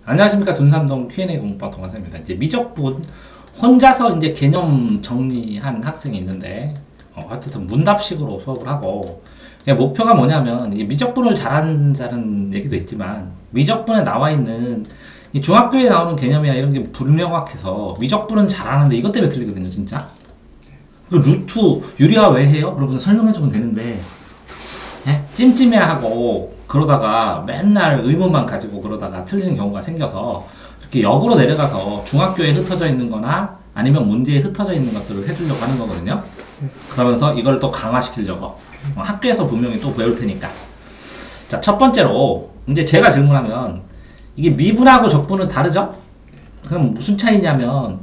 안녕하십니까. 둔산동 Q&A 공부방 동환쌤입니다. 이제 미적분 혼자서 이제 개념 정리한 학생이 있는데, 하여튼 문답식으로 수업을 하고, 목표가 뭐냐면, 이 미적분을 잘한다는 얘기도 있지만, 미적분에 나와 있는, 이 중학교에 나오는 개념이나 이런 게 불명확해서, 미적분은 잘하는데 이것 때문에 틀리거든요, 진짜. 그 루트, 유리화 왜 해요? 그러면 설명해주면 되는데, 찜찜해하고, 그러다가 맨날 의문만 가지고 그러다가 틀리는 경우가 생겨서 이렇게 역으로 내려가서 중학교에 흩어져 있는 거나 아니면 문제에 흩어져 있는 것들을 해주려고 하는 거거든요. 그러면서 이걸 또 강화시키려고 학교에서 분명히 또 배울 테니까. 자, 첫 번째로 이제 제가 질문하면 이게 미분하고 적분은 다르죠? 그럼 무슨 차이냐면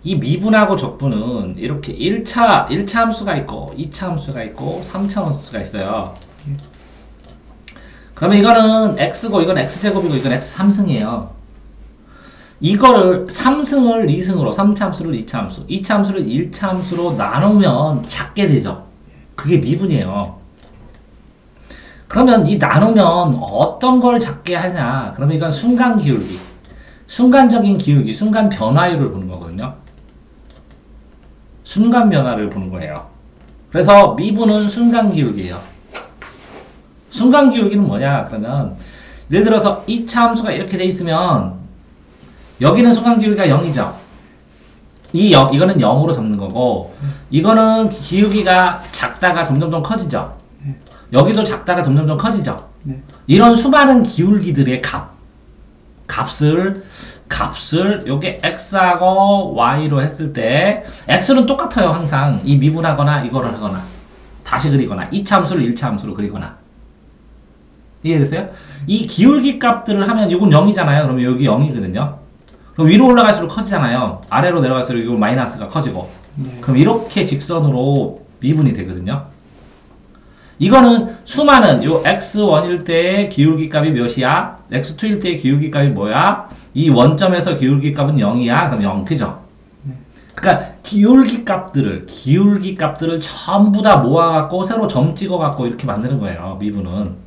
이 미분하고 적분은 이렇게 1차 함수가 있고 2차 함수가 있고 3차 함수가 있어요. 그러면 이거는 x고 이건 x제곱이고 이건 x3승이에요. 이거를 3승을 2승으로 3차 함수를 2차 함수 2차 함수를 1차 함수로 나누면 작게 되죠. 그게 미분이에요. 그러면 이 나누면 어떤 걸 작게 하냐, 그러면 이건 순간 기울기, 순간적인 기울기, 순간 변화율을 보는 거거든요. 순간 변화를 보는 거예요. 그래서 미분은 순간 기울기예요. 순간 기울기는 뭐냐? 그러면 예를 들어서 2차 함수가 이렇게 돼 있으면 여기는 순간 기울기가 0이죠. 이거는 0으로 잡는 거고 이거는 기울기가 작다가 점점점 커지죠. 여기도 작다가 점점점 커지죠. 이런 수많은 기울기들의 값을 요게 x하고 y로 했을 때 x는 똑같아요. 항상 이 미분하거나 이거를 하거나 다시 그리거나 2차 함수를 1차 함수로 그리거나. 이해되세요? 이 기울기 값들을 하면 이건 0이잖아요. 그러면 여기 0이거든요. 그럼 위로 올라갈수록 커지잖아요. 아래로 내려갈수록 이거 마이너스가 커지고. 그럼 이렇게 직선으로 미분이 되거든요. 이거는 수많은 요 x1일 때의 기울기 값이 몇이야? x2일 때의 기울기 값이 뭐야? 이 원점에서 기울기 값은 0이야. 그럼 0, 그죠? 그러니까 기울기 값들을 전부 다 모아갖고 새로 점 찍어갖고 이렇게 만드는 거예요. 미분은.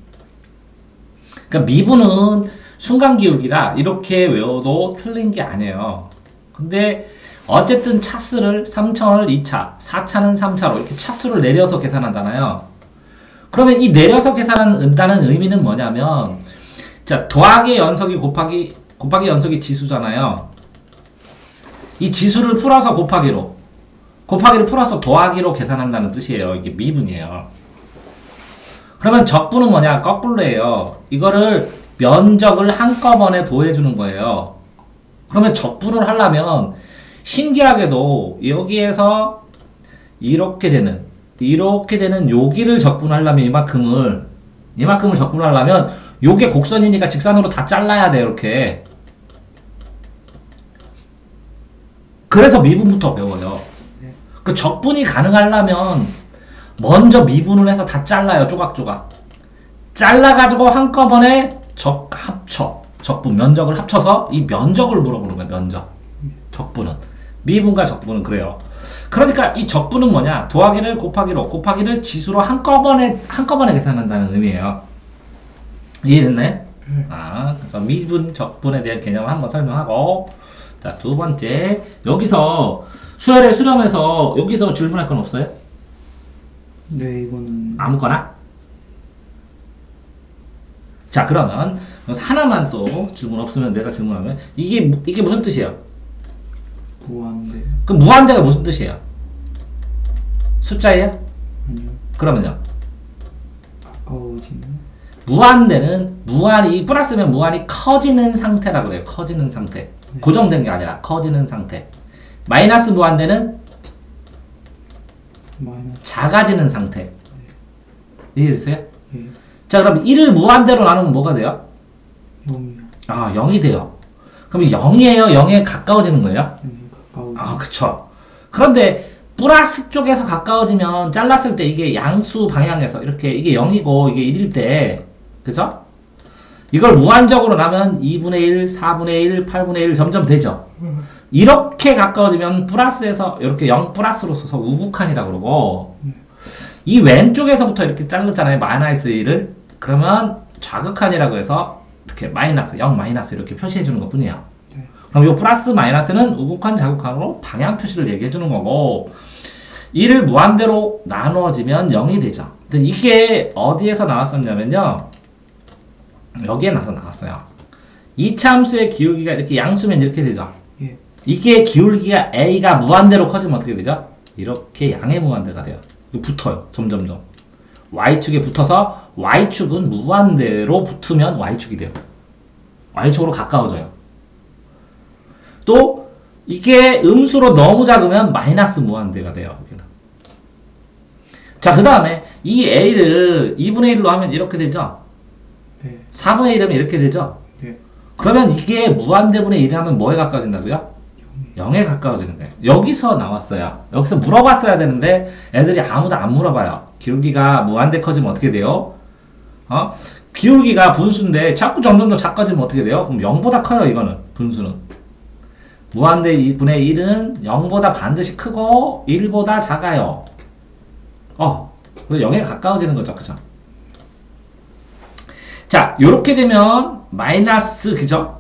그러니까 미분은 순간 기울기다 이렇게 외워도 틀린 게 아니에요. 근데 어쨌든 차수를 3차원을 2차, 4차는 3차로 이렇게 차수를 내려서 계산하잖아요. 그러면 이 내려서 계산한다는 의미는 뭐냐면, 자, 더하기 연속이 곱하기 연속이 지수잖아요. 이 지수를 풀어서 곱하기를 풀어서 더하기로 계산한다는 뜻이에요. 이게 미분이에요. 그러면 적분은 뭐냐? 거꾸로 해요. 이거를 면적을 한꺼번에 더해주는 거예요. 그러면 적분을 하려면 신기하게도 여기에서 이렇게 되는 여기를 적분하려면 이만큼을 적분하려면 요게 곡선이니까 직선으로 다 잘라야 돼요. 이렇게. 그래서 미분부터 배워요. 그 적분이 가능하려면 먼저 미분을 해서 다 조각조각 잘라가지고 한꺼번에 적분 면적을 합쳐서 이 면적을 물어보는 거야. 면적. 적분은 미분과 적분은 그래요. 그러니까 이 적분은 뭐냐? 더하기를 곱하기를 지수로 한꺼번에 계산한다는 의미예요. 이해됐나요? 그래서 미분 적분에 대한 개념을 한번 설명하고, 자, 두 번째, 여기서 수렴해서 여기서 질문할 건 없어요? 네, 이거는 아무거나? 자, 그러면 하나만 또 질문 없으면 내가 질문하면 이게 무슨 뜻이에요? 무한대. 그 무한대가 무슨 뜻이에요? 숫자예요? 아니요. 그러면요? 가까워지는. 무한대는 무한이 플러스면 무한이 커지는 상태라고 그래요. 커지는 상태. 고정된 게 아니라 커지는 상태. 마이너스 무한대는 작아지는 상태. 이해되세요? 네. 자, 그럼 1을 무한대로 나누면 뭐가 돼요? 0이요. 0이 돼요. 그럼 0이에요? 0에 가까워지는 거예요? 네, 가까워지는. 그쵸. 그런데 플러스 쪽에서 가까워지면 잘랐을 때 이게 양수 방향에서 이렇게 이게 0이고 이게 1일 때, 그죠? 이걸 무한적으로 나면 2분의 1, 4분의 1, 8분의 1 점점 되죠? 이렇게 가까워지면 플러스에서 이렇게 0 플러스로 써서 우극한이라고 그러고, 이 왼쪽에서부터 이렇게 자르잖아요. 마이너스 1을. 그러면 좌극한이라고 해서 이렇게 마이너스, 0 마이너스 이렇게 표시해 주는 것 뿐이에요. 네. 그럼 이 플러스 마이너스는 우극한 자극한으로 방향 표시를 얘기해 주는 거고, 이를 무한대로 나누어지면 0이 되죠. 이게 어디에서 나왔었냐면요, 여기에 나왔어요. 이차 함수의 기울기가 이렇게 양수면 이렇게 되죠. 예. 이게 기울기가 a가 무한대로 커지면 어떻게 되죠? 이렇게 양의 무한대가 돼요. 붙어요. 점점점. y축에 붙어서 y축은 무한대로 붙으면 y축이 돼요. y축으로 가까워져요. 또 이게 음수로 너무 작으면 마이너스 무한대가 돼요. 여기는. 자, 그 다음에 이 a를 2분의 1로 하면 이렇게 되죠. 네. 4분의 1하면 이렇게 되죠. 네. 그러면 이게 무한대분의 1이 하면 뭐에 가까워진다고요? 0에 가까워지는 거예요. 여기서 나왔어요. 여기서 물어봤어야 되는데 애들이 아무도 안 물어봐요. 기울기가 무한대 커지면 어떻게 돼요? 기울기가 분수인데 자꾸 점점 더 작아지면 어떻게 돼요? 그럼 0보다 커요. 이거는 분수는. 무한대 2분의 1은 0보다 반드시 크고 1보다 작아요. 그래서 0에 가까워지는 거죠. 그죠? 자, 요렇게 되면 마이너스, 그죠?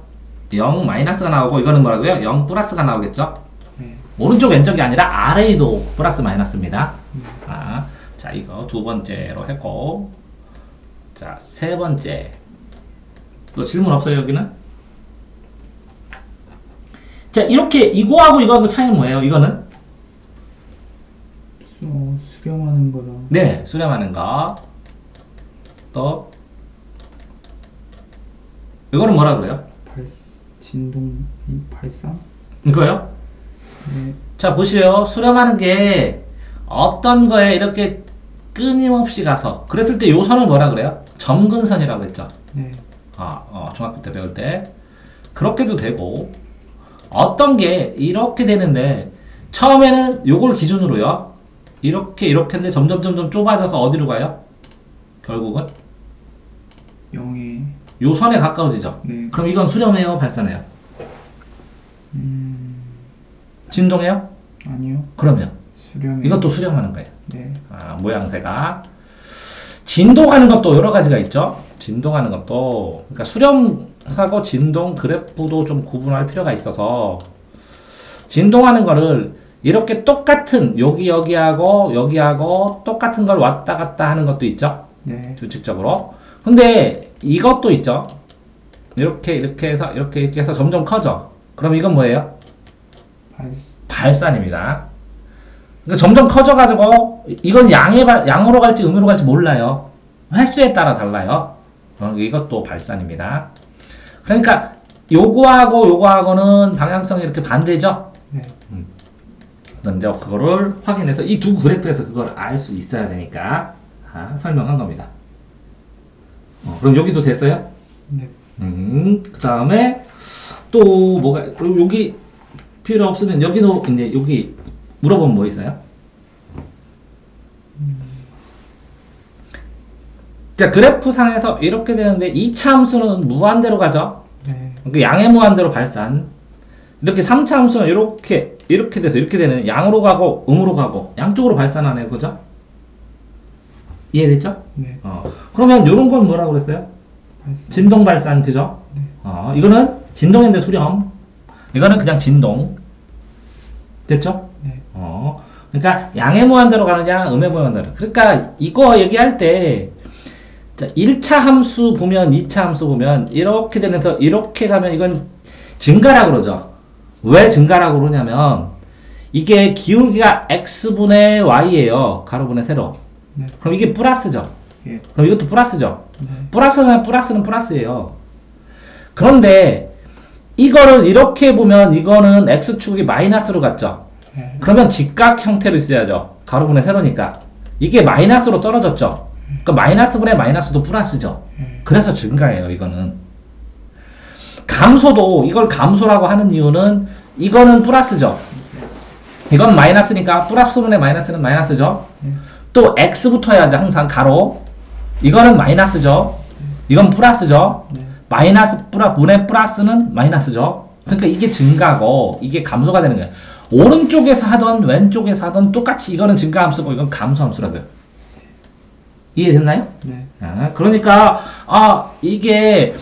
0 마이너스가 나오고, 이거는 뭐라고요? 0 플러스가 나오겠죠? 네. 오른쪽 왼쪽이 아니라 아래에도 플러스 마이너스입니다. 자, 이거 두 번째로 했고, 자, 세 번째. 또 질문 없어요, 여기는? 자, 이렇게 이거하고 이거하고 차이는 뭐예요? 이거는? 수렴하는 거랑. 네, 수렴하는 거. 또, 이거는 뭐라 그래요? 진동, 발상? 이거요? 네. 자, 보시요. 수렴하는 게 어떤 거에 이렇게 끊임없이 가서, 그랬을 때 요 선을 뭐라 그래요? 점근선이라고 했죠. 네. 중학교 때 배울 때. 그렇게도 되고, 어떤 게 이렇게 되는데, 처음에는 요걸 기준으로요. 이렇게 했는데 점점 좁아져서 어디로 가요? 결국은? 0에. 요 선에 가까워지죠. 네. 그럼 이건 수렴해요? 발산해요? 진동해요? 아니요. 그럼요. 수렴. 이것도 수렴하는 거예요. 네. 모양새가. 진동하는 것도 여러 가지가 있죠. 진동하는 것도. 그러니까 수렴하고 진동 그래프도 좀 구분할 필요가 있어서, 진동하는 거를 이렇게 똑같은, 여기하고 똑같은 걸 왔다 갔다 하는 것도 있죠. 네. 규칙적으로. 근데 이것도 있죠. 이렇게 해서 점점 커져. 그럼 이건 뭐예요? 발산입니다. 그러니까 점점 커져가지고, 이건 양으로 갈지 음으로 갈지 몰라요. 횟수에 따라 달라요. 이것도 발산입니다. 그러니까 요거하고는 방향성이 이렇게 반대죠? 네. 먼저 그거를 확인해서 이 두 그래프에서 그걸 알 수 있어야 되니까 설명한 겁니다. 그럼 여기도 됐어요? 네. 그 다음에 또 뭐가, 여기 필요 없으면 여기도 이제 여기 물어보면 뭐 있어요? 자, 그래프 상에서 이렇게 되는데 2차 함수는 무한대로 가죠? 네. 그러니까 양의 무한대로 발산. 이렇게 3차 함수는 이렇게 돼서 이렇게 되는, 양으로 가고 음으로 가고 양쪽으로 발산하네요. 그죠? 이해됐죠? 네. 그러면 요런 건 뭐라고 그랬어요? 발산. 진동 발산. 그죠? 네. 이거는 진동인데 수렴. 이거는 그냥 진동. 됐죠? 네. 그러니까 양의 무한대로 가느냐 음의 무한대로. 그러니까 이거 얘기할 때, 자, 1차 함수 보면 2차 함수 보면 이렇게 되면서 이렇게 가면 이건 증가라고 그러죠. 왜 증가라고 그러냐면 이게 기울기가 x분의 y예요. 가로분의 세로. 네. 그럼 이게 플러스죠. 예. 그럼 이것도 플러스죠. 네. 플러스는 플러스예요. 그런데 이거를 이렇게 보면 이거는 x축이 마이너스로 갔죠. 네. 그러면 직각 형태로 있어야죠. 가로분의 세로니까. 이게 마이너스로 떨어졌죠. 그러니까 마이너스분의 마이너스도 플러스죠. 그래서 증가해요. 이거는. 감소도 이걸 감소라고 하는 이유는 이거는 플러스죠. 이건 마이너스니까 플러스분의 마이너스는 마이너스죠. 또 x부터 해야지 항상 가로. 이거는 마이너스죠. 이건 플러스죠. 마이너스 분의 플러스는 마이너스죠. 그러니까 이게 증가고 이게 감소가 되는 거예요. 오른쪽에서 하던 왼쪽에서 하던 똑같이 이거는 증가함수고 이건 감소함수라고요. 이해됐나요? 네. 그러니까 이게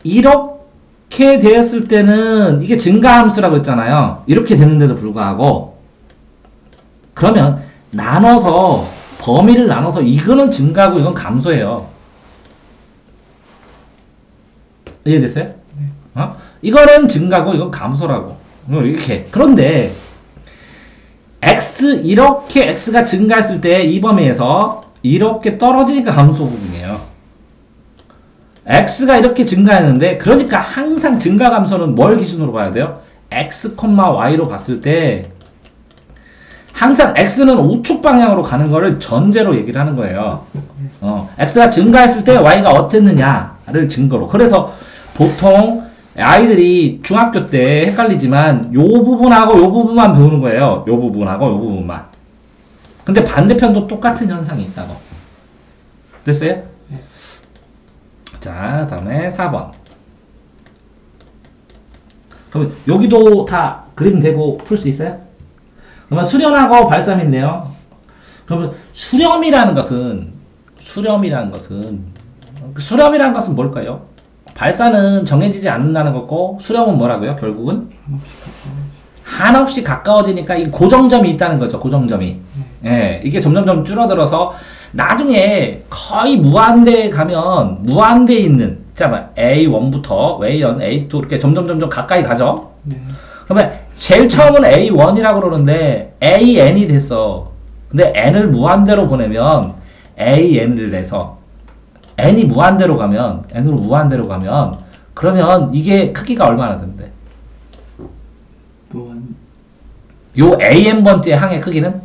이렇게 되었을 때는 이게 증가함수라고 했잖아요. 이렇게 되는데도 불구하고 그러면 나눠서 범위를 나눠서 이거는 증가고 이건 감소예요. 이해됐어요? 네. 이거는 증가고 이건 감소라고. 이렇게. 그런데 x 이렇게 x가 증가했을 때 이 범위에서 이렇게 떨어지니까 감소 부분이에요. x가 이렇게 증가했는데 그러니까 항상 증가 감소는 뭘 기준으로 봐야 돼요? x, y로 봤을 때 항상 x는 우측 방향으로 가는 거를 전제로 얘기를 하는 거예요. x가 증가했을 때 y가 어땠느냐를 증거로. 그래서 보통 아이들이 중학교 때 헷갈리지만 요 부분하고 요 부분만 배우는 거예요. 요 부분하고 요 부분만. 근데 반대편도 똑같은 현상이 있다고. 됐어요? 자, 다음에 4번. 그러면 여기도 다 그림 되고 풀 수 있어요? 그러면 수렴하고 발산인데요. 그러면 수렴이라는 것은 뭘까요? 발산은 정해지지 않는다는 거고 수렴은 뭐라고요? 결국은 한없이 가까워지니까 이 고정점이 있다는 거죠. 고정점이. 예, 이게 점점점 줄어들어서 나중에 거의 무한대에 가면 무한대에 있는 자, A1부터 A1, A2 이렇게 점점 가까이 가죠. 네. 그러면 제일 처음은 A1이라고 그러는데 AN이 됐어. 근데 N을 무한대로 보내면 AN을 내서 n이 무한대로 가면 n으로 무한대로 가면 그러면 이게 크기가 얼마나 된대? 요 AN번째 항의 크기는?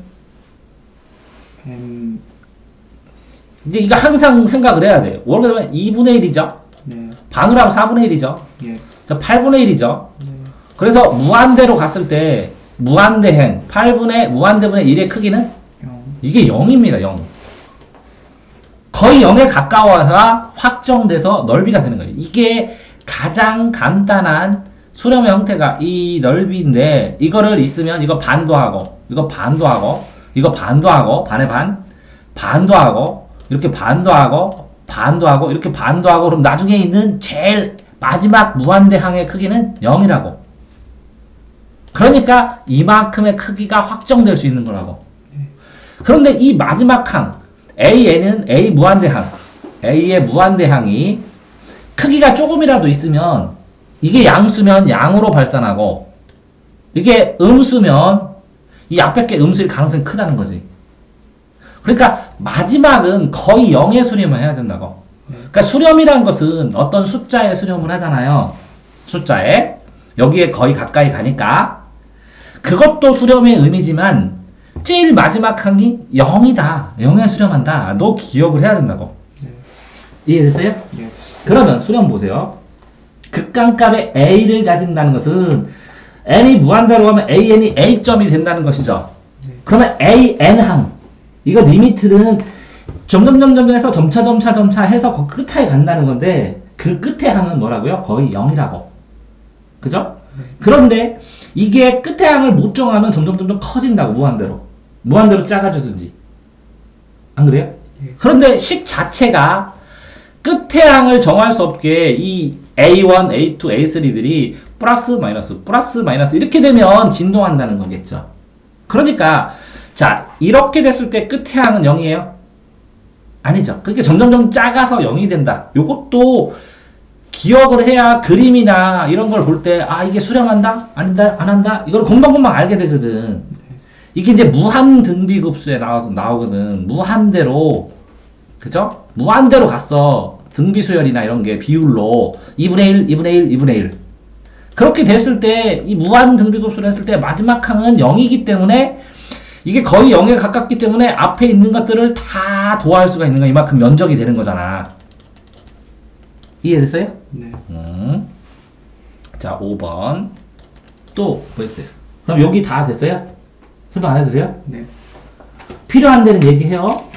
이제 이거 항상 생각을 해야 돼요. 월급에 되면 2분의 1이죠? 네. 반으로 하면 4분의 1이죠? 예. 자, 8분의 1이죠? 네. 그래서 무한대로 갔을 때 무한대행 8분의 무한대분의 1의 크기는? 0. 이게 0입니다. 0. 거의 0에 가까워야 확정돼서 넓이가 되는 거예요. 이게 가장 간단한 수렴의 형태가 이 넓이인데 이거를 있으면 이거 반도 하고 이거 반도 하고 이거 반도 하고 반의 반도 하고 이렇게 반도 하고 반도 하고 이렇게 반도 하고 그럼 나중에 있는 제일 마지막 무한대항의 크기는 0이라고. 그러니까 이만큼의 크기가 확정될 수 있는 거라고. 그런데 이 마지막 항 AN은 A 무한대항 A의 무한대항이 크기가 조금이라도 있으면 이게 양수면 양으로 발산하고 이게 음수면 이 앞에 게 음수일 가능성이 크다는 거지. 그러니까 마지막은 거의 0의 수렴을 해야 된다고. 그러니까 수렴이란 것은 어떤 숫자에 수렴을 하잖아요. 숫자에 여기에 거의 가까이 가니까 그것도 수렴의 의미지만 제일 마지막 항이 0이다. 0에 수렴한다. 너 기억을 해야 된다고. 네. 이해됐어요? 네. 그러면 수렴 보세요. 극강값의 A를 가진다는 것은 n이 무한대로 가면 AN이 A점이 된다는 것이죠. 네. 그러면 AN항 이거 리미트는 점점 해서 점차 해서 그 끝에 간다는 건데 그 끝의 항은 뭐라고요? 거의 0이라고. 그죠? 네. 그런데 이게 끝의 항을 못 정하면 점점 커진다고. 무한대로 작아지든지. 안 그래요? 네. 그런데 식 자체가 끝의 항을 정할 수 없게 이 A1, A2, A3들이 플러스 마이너스 이렇게 되면 진동한다는 거겠죠. 그러니까 자 이렇게 됐을 때 끝의 항은 0이에요? 아니죠. 그렇게 점점 작아서 0이 된다. 요것도 기억을 해야 그림이나 이런 걸 볼 때 아 이게 수렴한다? 아닌다? 안 한다? 이걸 금방금방 알게 되거든. 이게 이제 무한 등비급수에 나오거든. 무한대로 그죠? 무한대로 갔어. 등비수열이나 이런 게 비율로 2분의 1, 2분의 1, 2분의 1 그렇게 됐을 때 이 무한 등비급수를 했을 때 마지막 항은 0이기 때문에 이게 거의 0에 가깝기 때문에 앞에 있는 것들을 다 도화할 수가 있는 거 이만큼 면적이 되는 거잖아. 이해됐어요? 네. 자 5번 또 뭐 있어요? 그럼 여기 다 됐어요? 설명 안 해도 돼요? 네. 필요한 데는 얘기해요.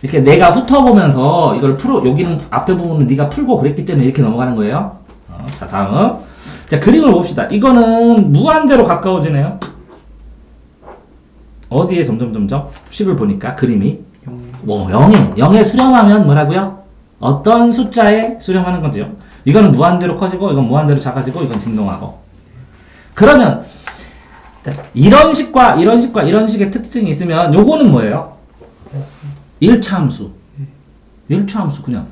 이렇게 내가 훑어보면서 이걸 여기는 앞에 부분은 네가 풀고 그랬기 때문에 이렇게 넘어가는 거예요. 자 다음 자 그림을 봅시다. 이거는 무한대로 가까워지네요. 어디에 점점 식을 보니까 그림이 0에 수렴하면 뭐라고요? 어떤 숫자에 수렴하는 거지요. 이건 무한대로 커지고 이건 무한대로 작아지고 이건 진동하고. 그러면 이런 식과 이런 식과 이런 식의 특징이 있으면 요거는 뭐예요? 1차 함수. 1차 함수 그냥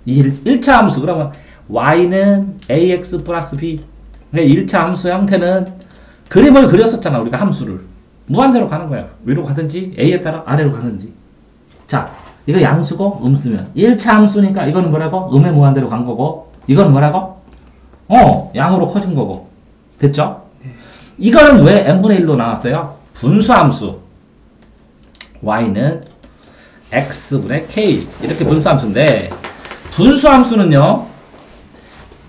1차 함수. 그러면 y는 ax 플러스 b. 1차 함수 형태는 그림을 그렸었잖아. 우리가 함수를 무한대로 가는 거야. 위로 가든지 a에 따라 아래로 가든지. 자, 이거 양수고 음수면 1차 함수니까 이거는 뭐라고? 음의 무한대로 간 거고, 이거는 뭐라고? 양으로 커진 거고. 됐죠? 이거는 왜 n분의 1로 나왔어요? 분수함수. y는 x분의 k. 이렇게 분수함수인데, 분수함수는요,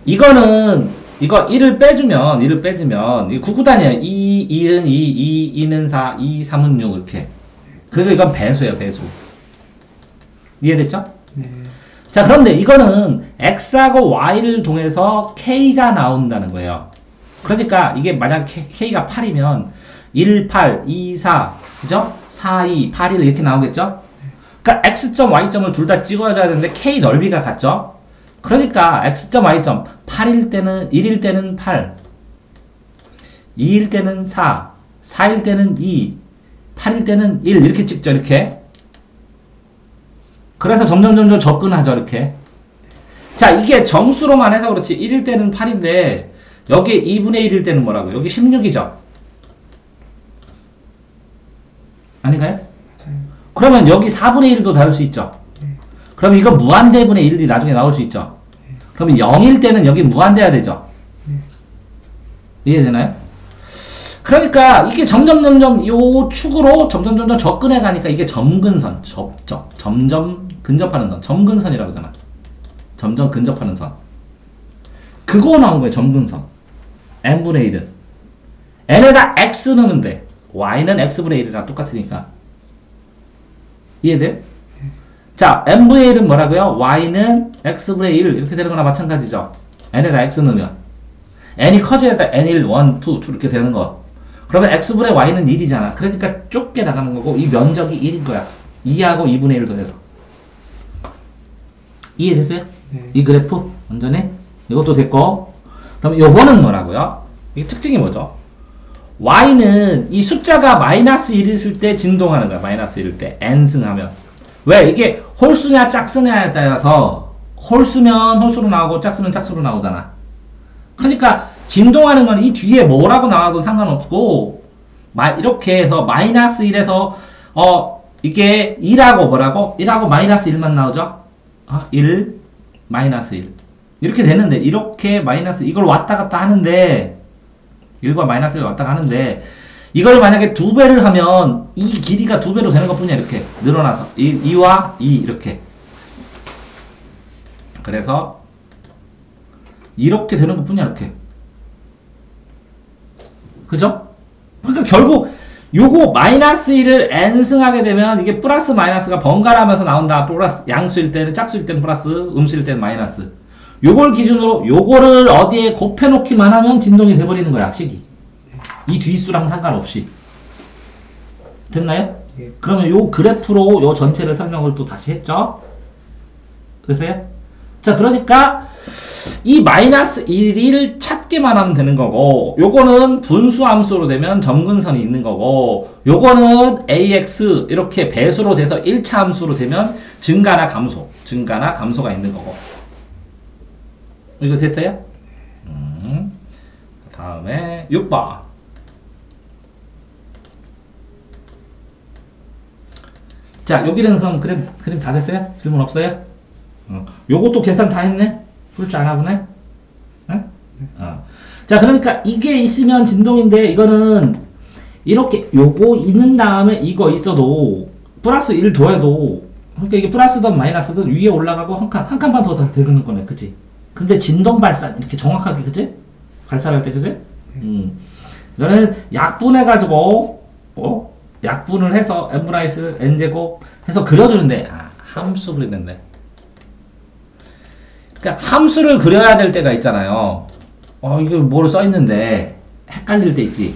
이거는, 이거 1을 빼주면, 이게 구구단이에요. 1은 2, 2는 4, 2, 3은 6, 이렇게. 그래서 이건 배수예요, 배수. 이해됐죠? 네. 자, 그런데 이거는 x하고 y를 통해서 k가 나온다는 거예요. 그러니까 이게 만약 k가 8이면 1, 8, 2, 4, 그죠? 4, 2, 8, 1 이렇게 나오겠죠? 그러니까 x점, y점을 둘 다 찍어줘야 되는데 k 넓이가 같죠? 그러니까 x점, y점 8일 때는 1일 때는 8, 2일 때는 4, 4일 때는 2, 8일 때는 1 이렇게 찍죠, 이렇게. 그래서 점점 접근하죠, 이렇게. 자, 이게 정수로만 해서 그렇지 1일 때는 8인데 여기 2분의 1일 때는 뭐라고? 여기 16이죠? 아닌가요? 맞아요. 그러면 여기 4분의 1도 다를 수 있죠? 그럼 이거 무한대분의 1이 나중에 나올 수 있죠? 그러면 0일 때는 여기 무한대야 되죠? 이해되나요? 그러니까 이게 점점 요 축으로 점점 접근해 가니까 이게 점근선, 점점 근접하는 선, 점근선이라고 하잖아. 점점 근접하는 선. 그거 나온 거예요, 점근선. n분의 1은. n에다 x 넣으면 돼. y는 x분의 1이랑 똑같으니까. 이해돼요? 자, n분의 1은 뭐라고요? y는 x분의 1 이렇게 되는 거나 마찬가지죠. n에다 x 넣으면. n이 커져야 돼. n1, 1, 2 이렇게 되는 거. 그러면 x분의 y는 1이잖아. 그러니까 좁게 나가는 거고 이 면적이 1인 거야. 2하고 2분의 1 더해서. 이해됐어요? 네. 이 그래프 완전히 이것도 됐고, 그럼 요거는 뭐라고요? 이게 특징이 뭐죠? y는 이 숫자가 마이너스 1일 때 진동하는 거야. 마이너스 1일 때 n승하면. 왜? 이게 홀수냐 짝수냐에 따라서 홀수면 홀수로 나오고 짝수면 짝수로 나오잖아. 그러니까 진동하는 건 이 뒤에 뭐라고 나와도 상관없고, 이렇게 해서 마이너스 1에서 이게 1하고 뭐라고? 1하고 마이너스 1만 나오죠? 1 마이너스 1 이렇게 되는데, 이렇게 마이너스 이걸 왔다 갔다 하는데 1과 마이너스 1 왔다 가는데, 이걸 만약에 2배를 하면 이 길이가 2배로 되는 것 뿐이야. 이렇게 늘어나서 2와 2 이렇게. 그래서 이렇게 되는 것 뿐이야. 이렇게. 그죠? 그러니까 결국 요거 마이너스 1을 n승하게 되면 이게 플러스 마이너스가 번갈아가면서 나온다. 플러스 양수일 때는 짝수일 때는 플러스, 음수일 때는 마이너스. 요걸 기준으로 요거를 어디에 곱해놓기만 하면 진동이 돼버리는 거야, 식이. 이 뒷수랑 상관없이. 됐나요? 예. 그러면 요 그래프로 요 전체를 설명을 또 다시 했죠? 됐어요? 자, 그러니까 이 마이너스 1을 찾기만 하면 되는 거고, 요거는 분수함수로 되면 점근선이 있는 거고, 요거는 ax 이렇게 배수로 돼서 1차 함수로 되면 증가나 감소가 있는 거고. 이거 됐어요? 다음에 6번. 자, 여기는 그럼 그림 다 됐어요? 질문 없어요? 요것도 계산 다 했네? 풀 줄 아나 보네? 응? 자, 그러니까 이게 있으면 진동인데, 이거는 이렇게 요거 있는 다음에 이거 있어도 플러스 1 더해도, 그러니까 이게 플러스든 마이너스든 위에 올라가고 한 칸만 더 들어가는 거네. 그치? 근데 진동 발산 이렇게 정확하게, 그치? 발산할 때, 그치? 이거는 약분해가지고 약분을 해서 n-1 n제곱 해서 그려주는데, 함수 그리는데. 그러니까 함수를 그려야 될 때가 있잖아요. 이거 뭐로 써있는데 헷갈릴 때 있지.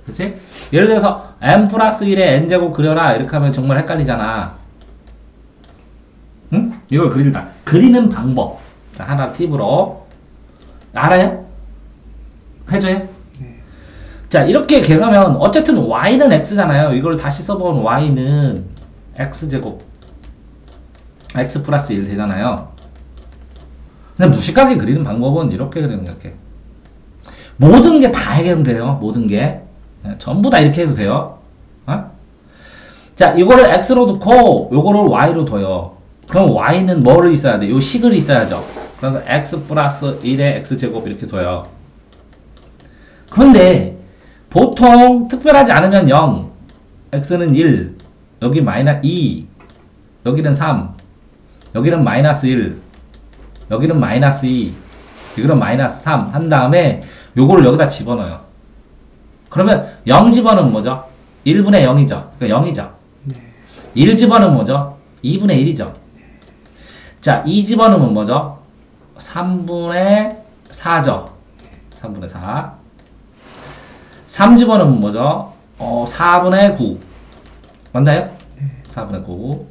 그치? 예를 들어서 n 플러스 1에 n제곱 그려라 이렇게 하면 정말 헷갈리잖아. 응? 이걸 그린다. 그리는 방법. 자, 하나 팁으로. 알아요? 해줘요? 네. 자, 이렇게 그러면 어쨌든 y는 x잖아요. 이걸 다시 써보면 y는 x제곱 x 플러스 1 되잖아요. 근데 무식하게 그리는 방법은 이렇게 그리는 거야. 이렇게. 모든 게 다 해결돼요. 모든 게. 전부 다 이렇게 해도 돼요. 어? 자, 이거를 x로 넣고 요거를 y로 둬요. 그럼 y는 뭐를 있어야 돼? 요 식을 있어야죠. 그래서 x 플러스 1의 x제곱 이렇게 둬요. 그런데 보통 특별하지 않으면 0, x는 1, 여기 마이너스 2, 여기는 3, 여기는 마이너스 1, 여기는 마이너스 2, 여기는 마이너스 3 한 다음에 요거를 여기다 집어넣어요. 그러면 0 집어넣으면 뭐죠? 1분의 0이죠. 그러니까 0이죠. 네. 1 집어넣으면 뭐죠? 2분의 1이죠. 자, 2 집어넣으면 뭐죠? 3분의 4죠. 3분의 4. 3 집어넣으면 뭐죠? 4분의 9. 맞나요? 4분의 9.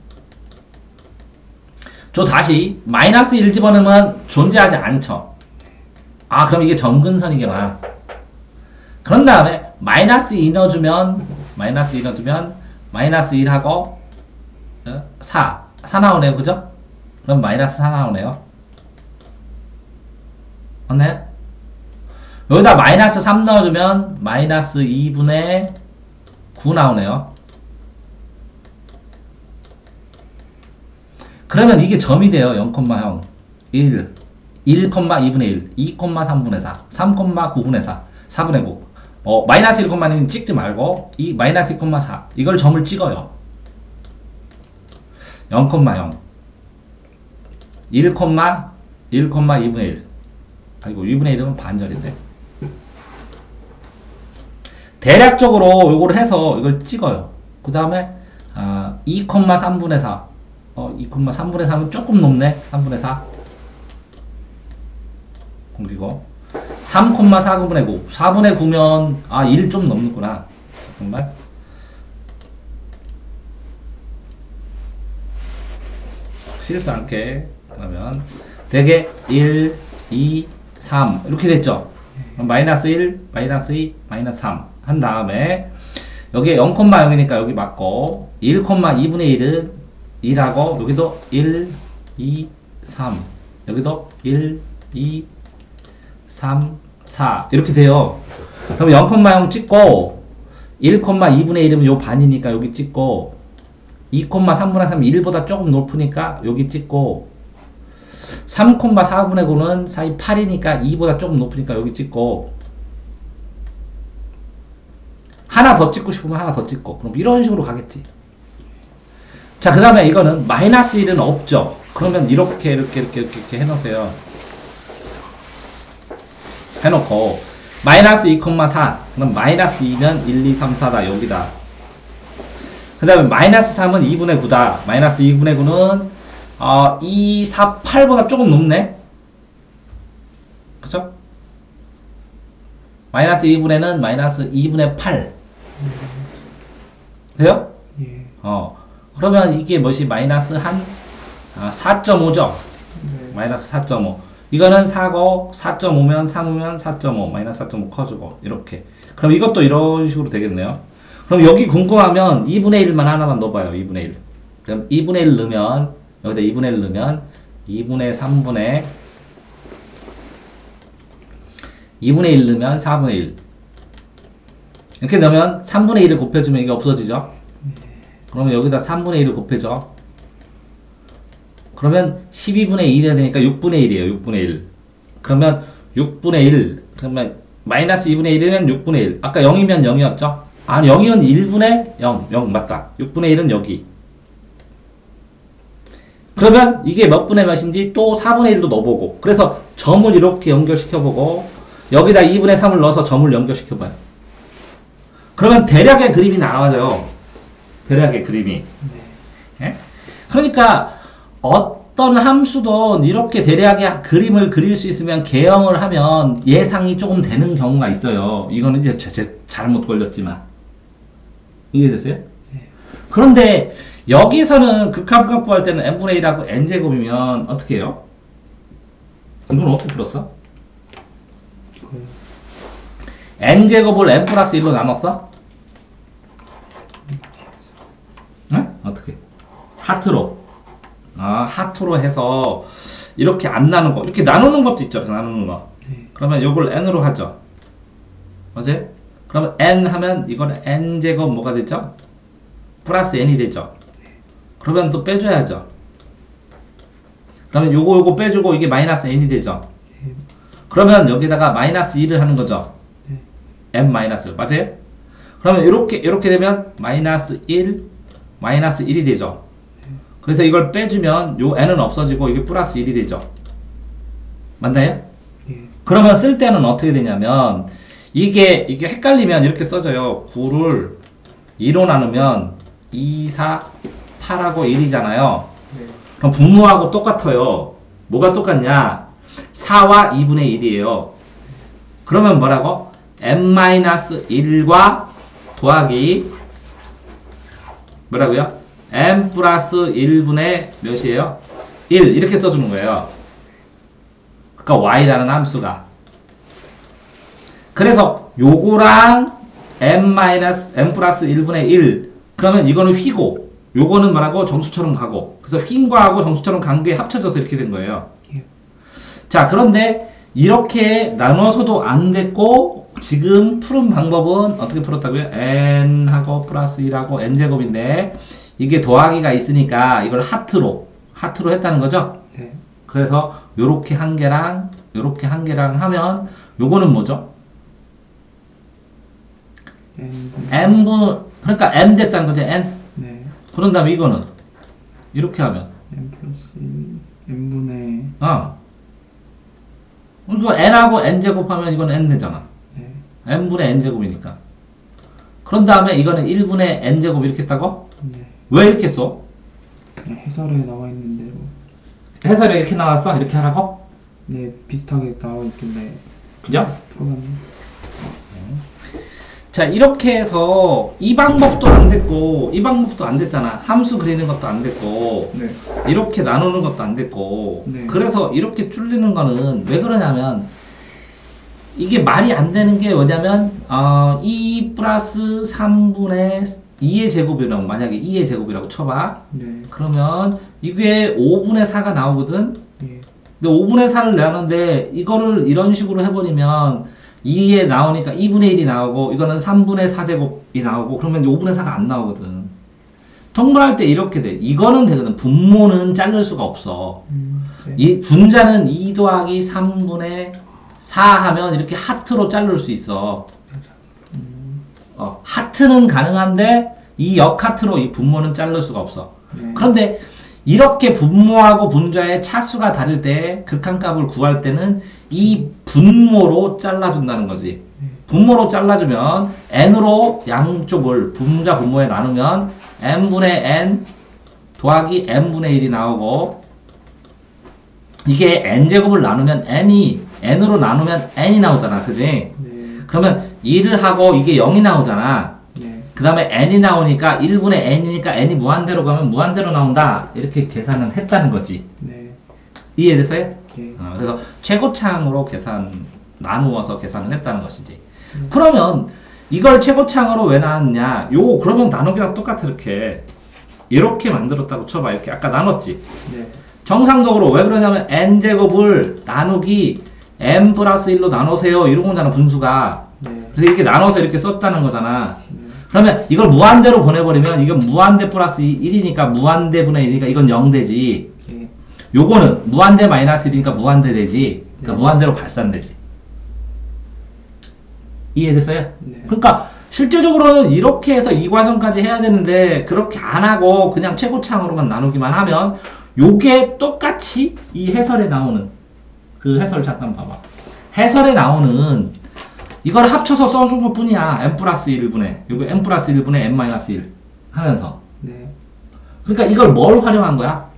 저 다시 마이너스 1 집어넣으면 존재하지 않죠. 아, 그럼 이게 점근선이구나. 그런 다음에 마이너스 2 넣어주면 마이너스 1하고 4 나오네요. 그죠? 그럼 마이너스 4 나오네요. 맞나요? 여기다 마이너스 3 넣어주면 마이너스 2분의 9 나오네요. 그러면 이게 점이 돼요. 0,0 1 1,2분의 1 2,3분의 4 3,9분의 4 4분의 9 마이너스 1,1은 찍지 말고 이 마이너스 2,4 이걸 점을 찍어요. 0,0 1,2분의 1 아이고 2분의 1은 반절인데 대략적으로 요거를 해서 이걸 찍어요. 그 다음에 2,3분의 4 2,3분의 3은 조금 높네. 3분의 4 그리고 3,4분의 9 4분의 9면 1 좀 넘는구나. 정말 실수 않게 그러면 되게 1, 2, 3 이렇게 됐죠. 마이너스 1, 마이너스 2, 마이너스 3 한 다음에 여기에 0,0이니까 여기 맞고 1,2분의 1은 2하고 여기도 1, 2, 3 여기도 1, 2, 3, 4 이렇게 돼요. 그럼 0,0 찍고 1,2분의 1이면 요 반이니까 여기 찍고 2,3분의 3이 1보다 조금 높으니까 여기 찍고 3,4분의 9는 사이 8이니까 2보다 조금 높으니까 여기 찍고 하나 더 찍고 싶으면 하나 더 찍고 그럼 이런 식으로 가겠지. 자, 그 다음에 이거는 마이너스 1은 없죠. 그러면 이렇게 해놓으세요. 해놓고 마이너스 2,4 그럼 마이너스 2면 1, 2, 3, 4다 여기다. 그 다음에 마이너스 3은 2분의 9다. 마이너스 2분의 9는 2, 4, 8보다 조금 높네. 그쵸? 마이너스 2분의는 마이너스 2분의 8 돼요? 예. 그러면 이게 뭐지? 마이너스 한 4.5죠? 네. 마이너스 4.5 이거는 4고 4.5면 3이면 4.5 마이너스 4.5 커주고 이렇게. 그럼 이것도 이런 식으로 되겠네요. 그럼 여기 궁금하면 2분의 1만 하나만 넣어봐요. 2분의 1 그럼 2분의 1 넣으면 여기다 2분의 1 넣으면 2분의 3분의 2분의 1 넣으면 4분의 1 이렇게 넣으면 3분의 1을 곱해주면 이게 없어지죠. 그러면 여기다 3분의 1을 곱해줘. 그러면 12분의 1이 되니까 6분의 1이에요. 6분의 1 그러면 6분의 1 그러면 마이너스 2분의 1이면 6분의 1 아까 0이면 0이었죠. 0이면 1분의 0 맞다. 6분의 1은 여기. 그러면 이게 몇 분의 몇인지 또 4분의 1도 넣어보고 그래서 점을 이렇게 연결시켜보고 여기다 2분의 3을 넣어서 점을 연결시켜봐요. 그러면 대략의 그림이 나와요. 대략의 그림이. 예? 그러니까 어떤 함수도 이렇게 대략의 그림을 그릴 수 있으면 개형을 하면 예상이 조금 되는 경우가 있어요. 이거는 이제 제 잘못 걸렸지만 이해됐어요? 네. 그런데 여기서는 극한값 구할 때는 n분의 1하고 n제곱이면 어떻게 해요? 이건 어떻게 풀었어? 이거요. n제곱을 n 플러스 1로 나눴어? 응? 어떻게? 하트로. 하트로 해서 이렇게 안 나누고 이렇게 나누는 것도 있죠. 나누는 거. 네. 그러면 이걸 n으로 하죠. 어제? 그러면 n 하면 이거는 n제곱 뭐가 되죠? 플러스 n이 되죠. 그러면 또 빼줘야죠. 그러면 요거 빼주고 이게 마이너스 n이 되죠. 네. 그러면 여기다가 마이너스 2를 하는 거죠. 네. n 마이너스 맞아요? 그러면 이렇게 되면 마이너스 1 마이너스 1이 되죠. 그래서 이걸 빼주면 요 n은 없어지고 이게 플러스 1이 되죠. 맞나요? 예. 그러면 쓸 때는 어떻게 되냐면 이게 헷갈리면 이렇게 써져요. 9를 2로 나누면 2, 4, 8하고 1이잖아요. 네. 그럼 분모하고 똑같아요. 뭐가 똑같냐? 4와 2분의 1이에요. 그러면 뭐라고? n-1과 더하기 뭐라고요? n 플러스 1분의 몇이에요? 1 이렇게 써주는 거예요. 그러니까 y라는 함수가. 그래서 요거랑 n 플러스 1분의 1 그러면 이거는 휘고 요거는 뭐라고? 정수처럼 가고 그래서 휭과하고 정수처럼 간 게 합쳐져서 이렇게 된 거예요. 예. 자 그런데 이렇게 나눠서도 안 됐고 지금 푸는 방법은 어떻게 풀었다고요? n하고 플러스 1하고 n제곱인데 이게 더하기가 있으니까 이걸 하트로 했다는 거죠? 네. 그래서 요렇게 한 개랑 요렇게 한 개랑 하면 요거는 뭐죠? n분 그러니까 n 됐다는 거죠. n. 네. 그런 다음에 이거는 이렇게 하면 n 플러스 1 n분의 이거 n하고 n제곱 하면 이건 n 되잖아. 네. n분의 n제곱이니까. 그런 다음에 이거는 1분의 n제곱 이렇게 했다고? 네. 왜 이렇게 써? 그냥 해설에 나와 있는 대로 해설에 이렇게 나왔어? 이렇게 하라고? 네 비슷하게 나와 있길래 그죠? 풀어봤는데 자 이렇게 해서 이 방법도 안 됐고 이 방법도 안 됐잖아. 함수 그리는 것도 안 됐고 네. 이렇게 나누는 것도 안 됐고 네. 그래서 이렇게 줄이는 거는 왜 그러냐면 이게 말이 안 되는 게 뭐냐면 2 플러스 3분의 2의 제곱이라고 만약에 2의 제곱이라고 쳐봐. 네. 그러면 이게 5분의 4가 나오거든. 예. 근데 5분의 4를 내는데 이거를 이런 식으로 해버리면 2에 나오니까 2분의 1이 나오고 이거는 3분의 4제곱이 나오고 그러면 5분의 4가 안 나오거든. 통분할 때 이렇게 돼. 이거는 되거든. 분모는 자를 수가 없어. 네. 이 분자는 2 더하기 3분의 4 하면 이렇게 하트로 자를 수 있어. 하트는 가능한데 이 역하트로 이 분모는 자를 수가 없어. 네. 그런데 이렇게 분모하고 분자의 차수가 다를 때 극한값을 구할 때는 이 분모로 잘라준다는 거지. 분모로 잘라주면 n으로 양쪽을 분자 분모에 나누면 n분의 n 더하기 n분의 1이 나오고 이게 n제곱을 나누면 n으로 나누면 n이 나오잖아. 그지? 네. 그러면 1을 하고 이게 0이 나오잖아. 네. 그 다음에 n이 나오니까 1분의 n이니까 n이 무한대로 가면 무한대로 나온다. 이렇게 계산을 했다는 거지. 네. 이해됐어요? 예. 그래서 최고창으로 나누어서 계산을 했다는 것이지. 그러면 이걸 최고창으로 왜 나눴냐? 그러면 나누기랑 똑같아. 이렇게 만들었다고 쳐봐. 이렇게 아까 나눴지. 네. 정상적으로 왜 그러냐면 n제곱을 나누기 n 플러스 1로 나누세요. 이런 거잖아, 분수가. 네. 그래서 이렇게 나눠서 이렇게 썼다는 거잖아. 네. 그러면 이걸 무한대로 보내버리면 이건 무한대 플러스 1이니까 무한대 분의 1이니까 이건 0 되지. 예. 요거는 무한대 마이너스 1이니까 무한대 되지. 그러니까 네. 무한대로 발산되지. 이해됐어요? 네. 그러니까 실제적으로는 이렇게 해서 이 과정까지 해야 되는데 그렇게 안 하고 그냥 최고창으로만 나누기만 하면 요게 똑같이 이 해설에 나오는 그 해설 잠깐 봐봐. 해설에 나오는 이걸 합쳐서 써준 것 뿐이야. n 플러스 1분의 요거 n 플러스 1분의 n 마이너스 1 하면서 네. 그러니까 이걸 뭘 활용한 거야?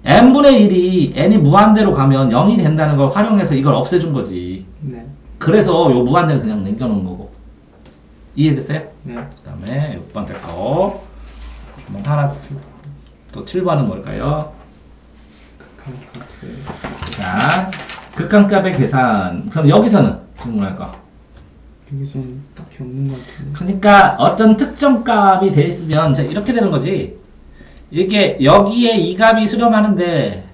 n분의 1이 n이 무한대로 가면 0이 된다는 걸 활용해서 이걸 없애준 거지. 네. 그래서 요 무한대를 그냥 남겨놓은 거고. 이해됐어요? 네. 그 다음에 6번째 거 그럼 하나 또 7번은 뭘까요? 극한값을. 자, 극한값의 계산. 그럼 여기서는 질문할 거. 여기서는 딱히 없는 것 같은데. 그러니까 어떤 특정 값이 돼 있으면 자, 이렇게 되는 거지. 이렇게 여기에 이 값이 수렴하는데,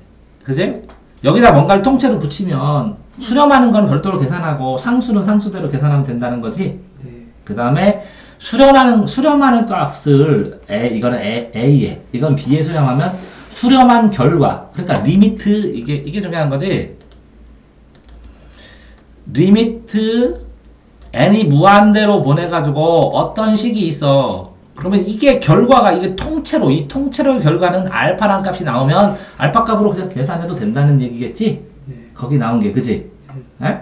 그지? 여기다 뭔가를 통째로 붙이면 수렴하는 건 별도로 계산하고 상수는 상수대로 계산하면 된다는 거지. 네. 그 다음에 수렴하는 값을 이거는 A에, 이건 B에 수렴하면 수렴한 결과, 그러니까 리미트, 이게 중요한 거지. 리미트 n이 무한대로 보내가지고 어떤 식이 있어. 그러면 이게 결과가, 이게 통째로, 이 통째로의 결과는 알파란 값이 나오면 알파 값으로 그냥 계산해도 된다는 얘기겠지? 네. 거기 나온 게, 그지? 네?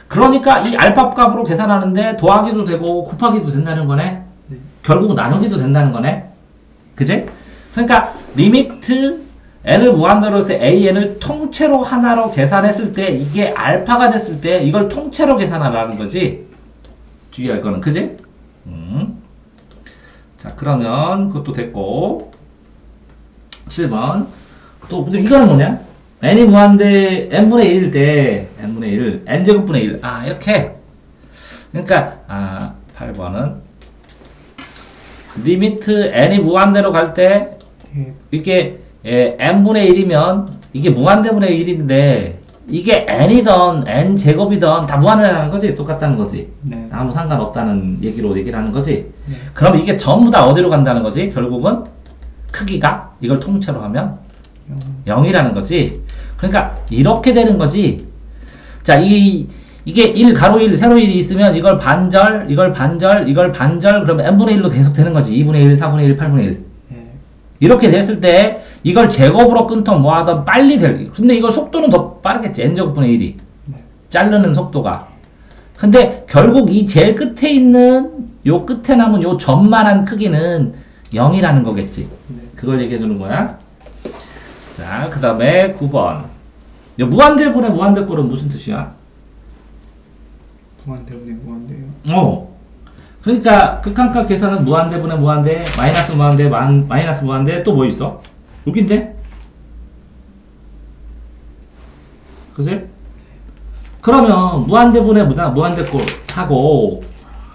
그러니까 이 알파 값으로 계산하는데 더하기도 되고 곱하기도 된다는 거네? 네. 결국 나누기도 된다는 거네? 그지? 그러니까 리미트 n을 무한대로 했을 때 an을 통째로 하나로 계산했을 때 이게 알파가 됐을 때 이걸 통째로 계산하라는 거지. 주의할 거는, 그지? 자, 그러면 그것도 됐고 7번 또 근데 이거는 뭐냐? n이 무한대 n분의 1일 때 n분의 1 n제곱분의 1 이렇게. 그러니까 8번은 리미트 n이 무한대로 갈 때 네. 이게 n분의 1이면 이게 무한대분의 1인데 이게 n이든 n제곱이든 다 무한대라는 거지. 똑같다는 거지. 네. 아무 상관없다는 얘기를 하는 거지. 네. 그럼 이게 전부 다 어디로 간다는 거지? 결국은 크기가 이걸 통째로 하면 0이라는 거지. 그러니까 이렇게 되는 거지. 자, 이게 1 가로 1 세로 1이 있으면 이걸 반절 이걸 반절 그러면 n분의 1로 계속 되는 거지. 2분의 1 4분의 1 8분의 1 네. 이렇게 됐을 때 이걸 제곱으로 끊던 뭐하던 빨리 근데 이거 속도는 더 빠르겠지. n제곱분의 1이 네. 자르는 속도가. 근데 결국 이 제일 끝에 있는 요 끝에 남은 요 점만한 크기는 0이라는 거겠지. 네. 그걸 얘기해 주는 거야. 자, 그 다음에 9번. 무한대분의 무한대꼴은 무슨 뜻이야? 무한대분의 무한대요. 그러니까 극한값 계산은 무한대분의 무한대, 마이너스 무한대, 마이너스 무한대, 또 뭐 있어? 여긴데? 그지? 그러면 무한대분의 무한대꼴 하고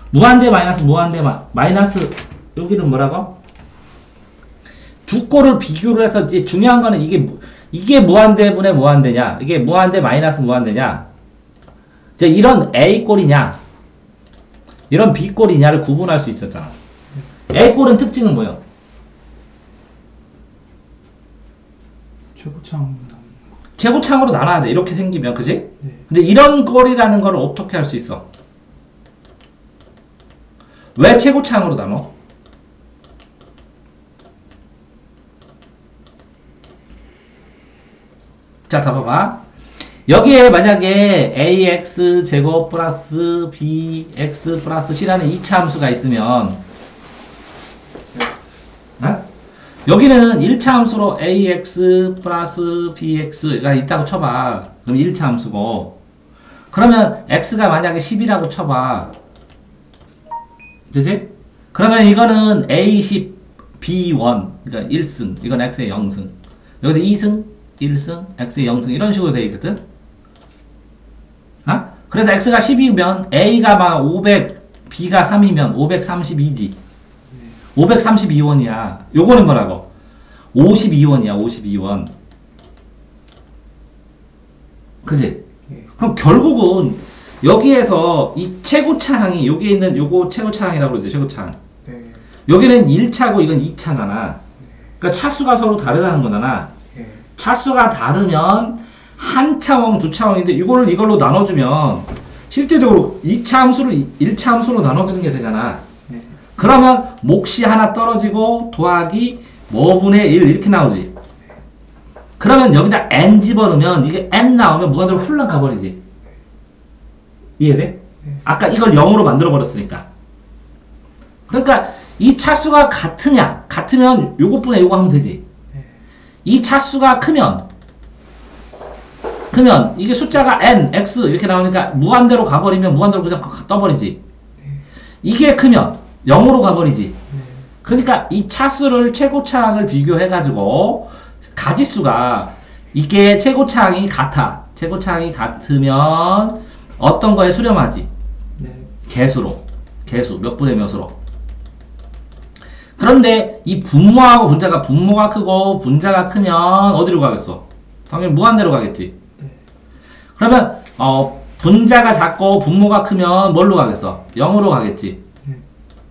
무한대 마이너스 무한대 마이너스 여기는 뭐라고? 두 꼴을 비교를 해서 이제 중요한 거는 이게 무한대분의 무한대냐, 이게 무한대 마이너스 무한대냐, 이제 이런 A 꼴이냐, 이런 B 꼴이냐를 구분할 수 있었잖아. A 꼴은 특징은 뭐예요? 최고창으로 나눠야 돼. 이렇게 생기면, 그지? 네. 근데 이런 꼴이라는 걸 어떻게 할 수 있어? 왜 최고창으로 나눠? 자, 다 봐봐. 여기에 만약에 ax 제곱 플러스 bx 플러스 c라는 2차 함수가 있으면 여기는 1차 함수로 ax 플러스 bx가 있다고 쳐봐. 그럼 1차 함수고, 그러면 x가 만약에 10이라고 쳐봐. 그치? 그러면 이거는 a10 b1 그러니까 1승, 이건 x의 0승, 여기서 2승 1승 x의 0승 이런 식으로 되어 있거든. 그래서 x가 10이면 a가 막 500 b가 3이면 532지. 532원이야. 요거는 뭐라고? 52원이야. 52원. 그지? 네. 그럼 결국은 여기에서 이 최고차항이 여기에 있는 요거 최고차항이라고 그러죠. 최고차항. 네. 여기는 1차고 이건 2차잖아. 그러니까 차수가 서로 다르다는 거잖아. 네. 차수가 다르면 한 차원, 두 차원인데 이거를 이걸로 나눠주면 실제적으로 2차 함수를 1차 함수로 나눠주는 게 되잖아. 네. 그러면 몫이 하나 떨어지고 더하기 뭐분의 1 이렇게 나오지. 그러면 여기다 n 집어넣으면 이게 n 나오면 무한대로 훌렁 가버리지. 이해돼? 네. 아까 이걸 0으로 만들어 버렸으니까. 그러니까 이 차수가 같으면 요것분의 요거 하면 되지. 네. 이 차수가 크면 이게 숫자가 n, x 이렇게 나오니까 무한대로 가버리면 무한대로 그냥 떠버리지. 네. 이게 크면 0으로 가버리지. 네. 그러니까 이 차수를 최고차항을 비교해가지고 가지수가 이게 최고차항이 같아. 최고차항이 같으면 어떤 거에 수렴하지? 네. 개수로. 개수. 몇 분의 몇으로. 그런데 이 분모하고 분모가 크고 분자가 크면 어디로 가겠어? 당연히 무한대로 가겠지. 네. 그러면 분자가 작고 분모가 크면 뭘로 가겠어? 0으로 가겠지. 네.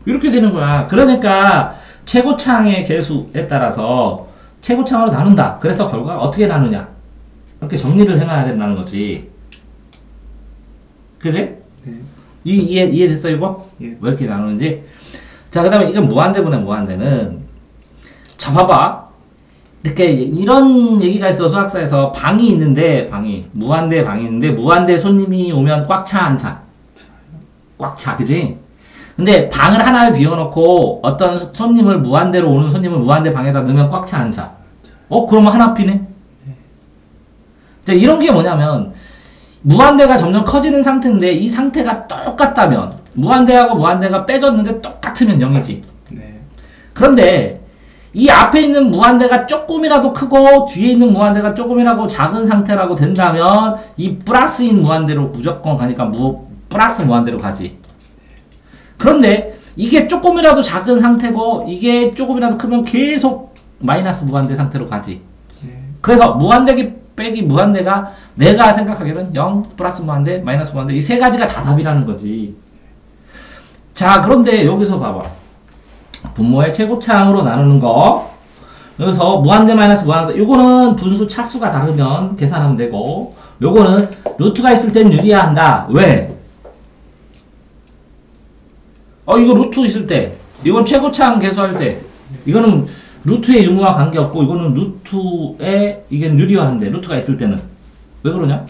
이렇게 되는 거야. 그러니까 최고차항의 개수에 따라서 최고차항으로 나눈다. 그래서 결과가 어떻게 나누냐? 이렇게 정리를 해놔야 된다는 거지. 그지? 네. 이해됐어 이거? 예. 왜 이렇게 나누는지? 자, 그 다음에 이건 무한대분의 무한대는 자 봐봐. 이렇게 이런 얘기가 있어. 수학사에서 방이 있는데 무한대 방이 있는데 무한대 손님이 오면 꽉 차 안 차? 꽉 차. 그지? 근데 방을 하나를 비워놓고 어떤 손님을 무한대로 오는 손님을 무한대 방에다 넣으면 꽉 차 안 차? 그러면 하나 비네? 자, 이런 게 뭐냐면 무한대가 점점 커지는 상태인데 이 상태가 똑같다면 무한대하고 무한대가 빼줬는데 똑같으면 0이지. 네. 그런데 이 앞에 있는 무한대가 조금이라도 크고 뒤에 있는 무한대가 조금이라도 작은 상태라고 된다면 이 플러스인 무한대로 무조건 가니까 플러스 무한대로 가지. 그런데 이게 조금이라도 작은 상태고 이게 조금이라도 크면 계속 마이너스 무한대 상태로 가지. 네. 그래서 무한대 빼기 무한대가 내가 생각하기로는 0 플러스 무한대 마이너스 무한대 이 세 가지가 다 답이라는 거지. 자, 그런데 여기서 봐봐. 분모의 최고차항으로 나누는 거. 여기서 무한대 마이너스 무한대 요거는 분수 차수가 다르면 계산하면 되고 요거는 루트가 있을 땐 유리해야 한다. 왜? 이거 루트 있을 때 이건 최고차항 계수할 때 이거는 루트의 유무와 관계없고 이거는 루트에 이게 유리화한대. 루트가 있을 때는 왜 그러냐?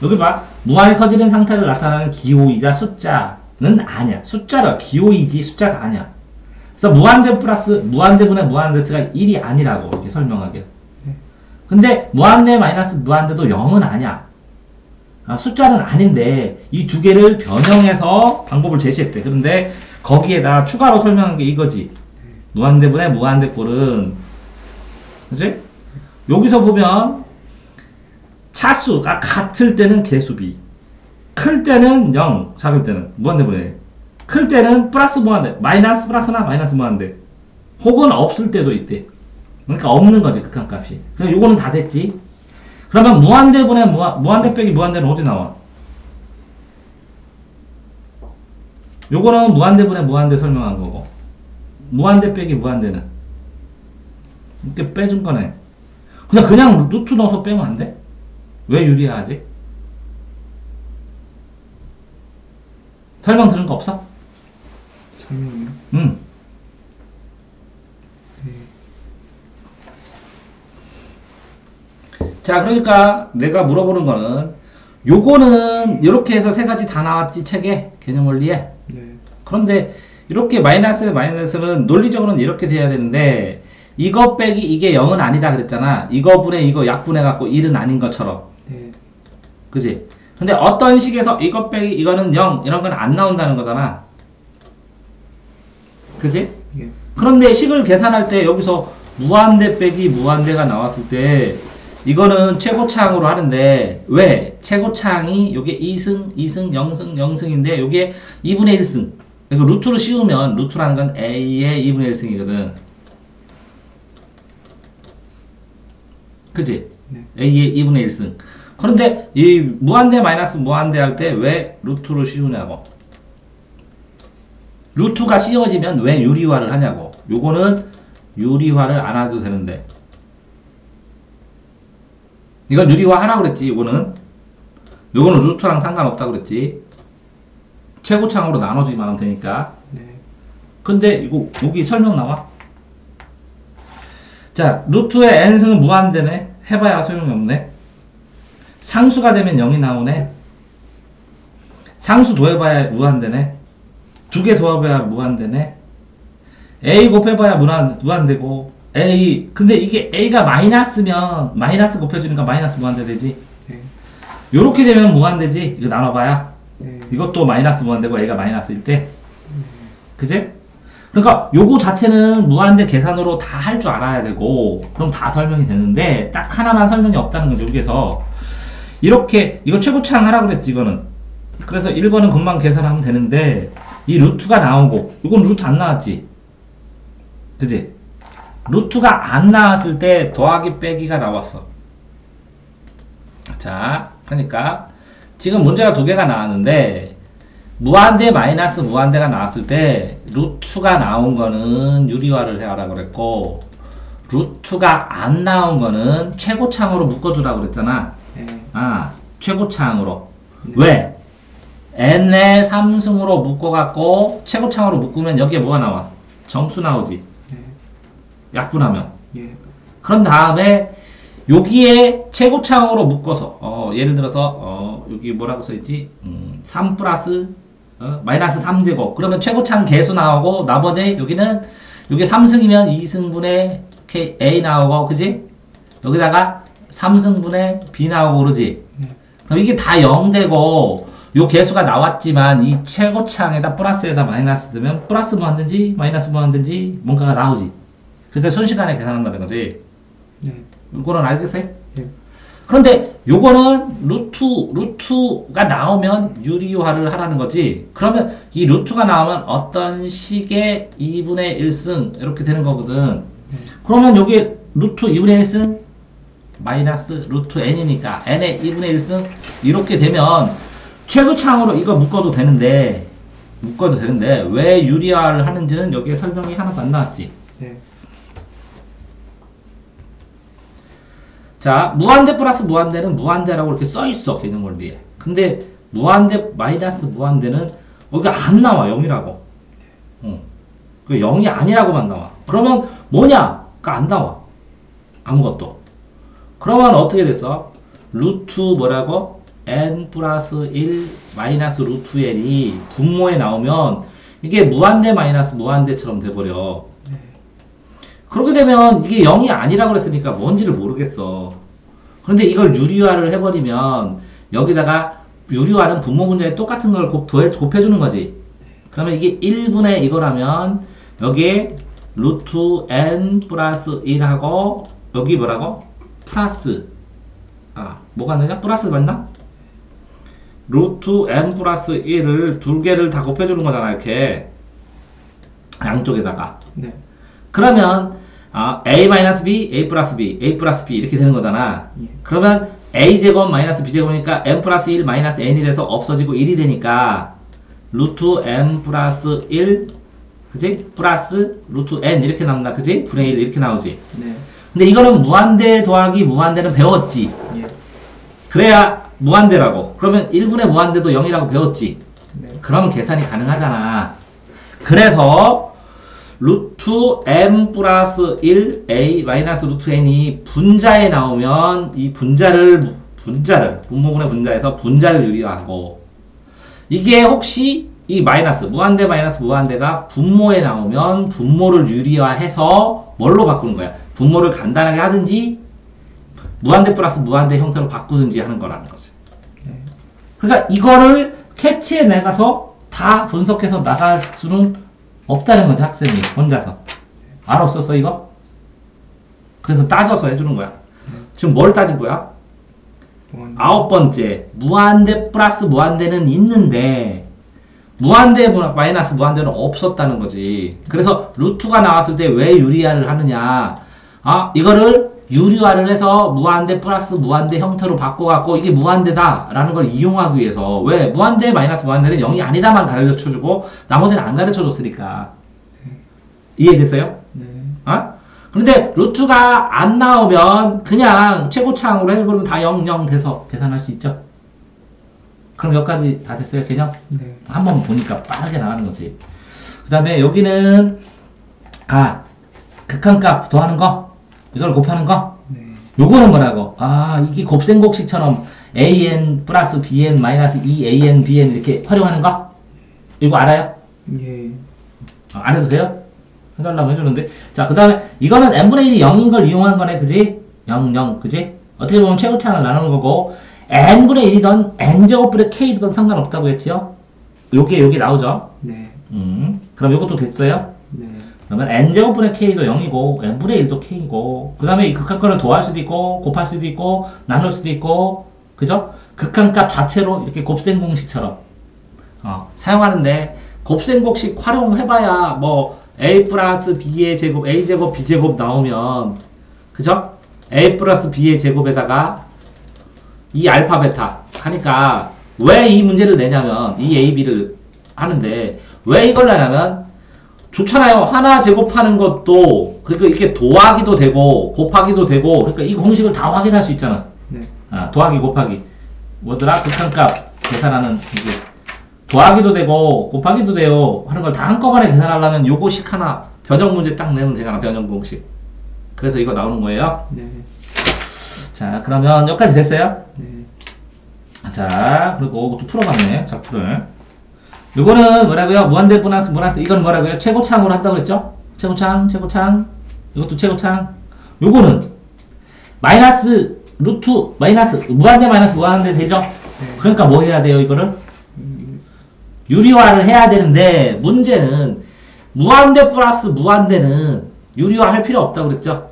여기 봐. 무한히 커지는 상태를 나타내는 기호이자 숫자는 아니야. 숫자라 기호이지 숫자가 아니야. 그래서 무한대 플러스 무한대분의 무한대수가 1이 아니라고 이렇게 설명하게. 근데 무한대 마이너스 무한대도 0은 아니야. 숫자는 아닌데 이 두 개를 변형해서 방법을 제시했대. 그런데 거기에다 추가로 설명한 게 이거지. 무한대분의 무한대꼴은 그치? 여기서 보면 차수가 같을 때는 개수비, 클 때는 0, 작을 때는 무한대분의, 클 때는 플러스 무한대, 마이너스 플러스나 마이너스 무한대, 혹은 없을 때도 있대. 그러니까 없는 거지 극한값이. 그럼 요거는 다 됐지. 그러면 무한대분의 무한대 빼기 무한대는 어디 나와? 요거는 무한대분의 무한대 설명한 거고 무한대 빼기 무한대는 이렇게 빼준 거네. 그냥 루트 넣어서 빼면 안 돼? 왜 유리하지? 설명 들은 거 없어? 설명이요? 응. 네. 자, 그러니까 내가 물어보는 거는 요거는 이렇게 해서 세 가지 다 나왔지 책에 개념 원리에. 네. 그런데 이렇게 마이너스는 논리적으로는 이렇게 돼야 되는데 이거 빼기 이게 0은 아니다 그랬잖아. 이거 분의 이거 약분해 갖고 1은 아닌 것처럼. 네. 그지? 근데 어떤 식에서 이거 빼기 이거는 0 이런 건 안 나온다는 거잖아. 그지? 예. 그런데 식을 계산할 때 여기서 무한대 빼기 무한대가 나왔을 때 이거는 최고차항으로 하는데 왜? 최고차항이 요게 2승, 2승, 0승, 0승인데 요게 2분의 1승. 그래서 루트로 씌우면 루트라는 건 A의 2분의 1승이거든. 그치? 네. A의 2분의 1승. 그런데 이 무한대 마이너스 무한대 할 때 왜 루트로 씌우냐고. 루트가 씌워지면 왜 유리화를 하냐고. 요거는 유리화를 안 해도 되는데. 이건 유리화 하라고 그랬지. 요거는 루트랑 상관없다고 그랬지. 최고차항으로 나눠주기만 하면 되니까. 네. 근데 이거 여기 설명 나와? 자, 루트의 n승은 무한대네. 해봐야 소용이 없네. 상수가 되면 0이 나오네. 상수 더해봐야 무한대네. 두 개 더해봐야 무한대네. a 곱해봐야 무한대고 a 근데 이게 a가 마이너스면 마이너스 곱해주니까 마이너스 무한대 되지. 네. 요렇게 되면 무한대지. 이거 나눠봐야 네. 이것도 마이너스 무한대고 a가 마이너스일 때 그지? 그러니까 요거 자체는 무한대 계산으로 다 할 줄 알아야 되고 그럼 다 설명이 되는데 딱 하나만 설명이 없다는 거죠. 여기에서 이렇게 이거 최고차항 하라 그랬지 이거는. 그래서 1번은 금방 계산하면 되는데 이 루트가 나오고 이건 루트 안 나왔지. 그지? 루트가 안 나왔을 때 더하기 빼기가 나왔어. 자, 그러니까 지금 문제가 두 개가 나왔는데 무한대 마이너스 무한대가 나왔을 때 루트가 나온 거는 유리화를 해라 그랬고 루트가 안 나온 거는 최고차항으로 묶어주라 그랬잖아. 네. 아, 최고차항으로. 네. 왜? n의 3승으로 묶어갖고 최고차항으로 묶으면 여기에 뭐가 나와? 정수 나오지. 네. 약분하면. 예. 그런 다음에 여기에 최고차항으로 묶어서 예를 들어서 여기 뭐라고 써있지? 3 플러스 마이너스 3제곱 그러면 최고차항 개수 나오고 나머지 여기는 여기 3승이면 2승분의 A 나오고 그지? 여기다가 3승분의 B 나오고 그러지? 네. 그럼 이게 다 0되고 요 개수가 나왔지만 이 최고차항에다 플러스에다 마이너스 넣으면 플러스 무한대인지 마이너스 무한대인지 뭔가가 나오지. 그러니까 순식간에 계산한다는 거지. 네. 이거는 알겠어요? 네. 그런데 요거는 루트가 나오면 유리화를 하라는 거지. 그러면 이 루트가 나오면 어떤 식의 2분의 1승 이렇게 되는 거거든. 네. 그러면 여기 루트 2분의 1승 마이너스 루트 n이니까 n의 2분의 1승 이렇게 되면 최고차항으로 이거 묶어도 되는데 왜 유리화를 하는지는 여기에 설명이 하나도 안 나왔지. 네. 자, 무한대 플러스 무한대는 무한대라고 이렇게 써있어, 개념 원리에. 근데, 무한대 마이너스 무한대는 여기가 안 나와, 0이라고. 그 0이 아니라고만 나와. 그러면 뭐냐? 그 안 나와. 아무것도. 그러면 어떻게 됐어? 루트 뭐라고? n 플러스 1 마이너스 루트 n이 분모에 나오면 이게 무한대 마이너스 무한대처럼 돼버려. 그렇게 되면 이게 0이 아니라고 그랬으니까 뭔지를 모르겠어. 그런데 이걸 유리화를 해버리면 여기다가 유리화는 분모 문제에 똑같은 걸 곱해주는 거지. 그러면 이게 1분의 이거라면 여기에 루트 n 플러스 1하고 여기 뭐라고? 플러스 뭐가 되냐? 플러스 맞나? 루트 n 플러스 1을 두 개를 다 곱해주는 거잖아 이렇게 양쪽에다가. 네. 그러면 a-b, a 플러스 b, a 플러스 b 이렇게 되는 거잖아. 예. 그러면 a제곱 마이너스 b제곱이니까 n 플러스 1 마이너스 n이 돼서 없어지고 1이 되니까 루트 n 플러스 1 그지? 플러스 루트 n 이렇게 나온다 그지? 분의 1 이렇게 나오지. 네. 근데 이거는 무한대 더하기 무한대는 배웠지. 예. 그래야 무한대라고. 그러면 1분의 무한대도 0이라고 배웠지. 네. 그러면 계산이 가능하잖아. 그래서 루트 m 플러스 1 a 마이너스 루트 n이 분자에 나오면 이 분자를 분모분의 분자에서 분자를 유리화하고 이게 혹시 이 마이너스 무한대가 분모에 나오면 분모를 유리화해서 뭘로 바꾸는 거야? 분모를 간단하게 하든지 무한대 플러스 무한대 형태로 바꾸든지 하는 거라는 거지. 네. 그러니까 이거를 캐치해 내가서 다 분석해서 나갈 수는 없다는 거지 학생이 혼자서. 알았었어 이거? 그래서 따져서 해주는 거야. 지금 뭘 따진 거야? 무한대. 9번째 무한대 플러스 무한대는 있는데 무한대 마이너스 무한대는 없었다는 거지. 그래서 루트가 나왔을 때 왜 유리화를 하느냐? 이거를 유리화를 해서 무한대 플러스 무한대 형태로 바꿔갖고 이게 무한대다 라는 걸 이용하기 위해서. 왜? 무한대 마이너스 무한대는 0이 아니다만 가르쳐주고 나머지는 안 가르쳐줬으니까. 이해됐어요? 네. 그런데 루트가 안 나오면 그냥 최고차항으로 해버리면 다 0, 0 돼서 계산할 수 있죠. 그럼 여기까지 다 됐어요 개념? 네. 한번 보니까 빠르게 나가는 거지. 그 다음에 여기는 극한값 더하는 거 이걸 곱하는 거 네. 요거는 뭐라고? 이게 곱셈곡식처럼 an 플러스 bn 마이너스 2an bn 이렇게 활용하는 거 이거 알아요? 예. 안 해도 돼요? 해달라고 해주는데. 자, 그 다음에 이거는 n분의 1이 0인 걸 이용한 거네 그지? 0, 0 그지? 어떻게 보면 최고차항을 나누는 거고 n분의 1이던 n제곱분의 k이든 상관없다고 했지요? 요게 나오죠? 네. 그럼 이것도 됐어요? 네. 그러면 n제곱분의 k도 0이고 n분의 1도 k고 그 다음에 이 극한권을 더할 수도 있고 곱할 수도 있고 나눌 수도 있고 그죠? 극한값 자체로 이렇게 곱셈 공식처럼 사용하는데 곱셈 공식 활용해봐야 뭐 a 플러스 b의 제곱 a 제곱 b 제곱 나오면 그죠? a 플러스 b의 제곱에다가 이 알파 베타 하니까 왜 이 문제를 내냐면 이 a b를 하는데 왜 이걸 내냐면 좋잖아요. 하나 제곱하는 것도 그러니까 이렇게 더하기도 되고 곱하기도 되고 그러니까 이 공식을 다 확인할 수 있잖아. 네. 더하기 곱하기 뭐더라? 극한값 계산하는 이제 더하기도 되고 곱하기도 돼요 하는 걸 다 한꺼번에 계산하려면 요거식 하나 변형 문제 딱 내면 되잖아. 변형 공식. 그래서 이거 나오는 거예요. 네. 자 그러면 여기까지 됐어요? 네. 자 그리고 이것도 풀어봤네. 작풀을. 요거는 뭐라고요? 무한대 보너스 이건 뭐라고요? 최고창으로 한다고 했죠? 최고창 이것도 최고창. 요거는 마이너스 루트 마이너스 무한대 마이너스 무한대 되죠? 그러니까 뭐 해야 돼요 이거를? 유리화를 해야 되는데 문제는 무한대 플러스 무한대는 유리화 할 필요 없다고 그랬죠?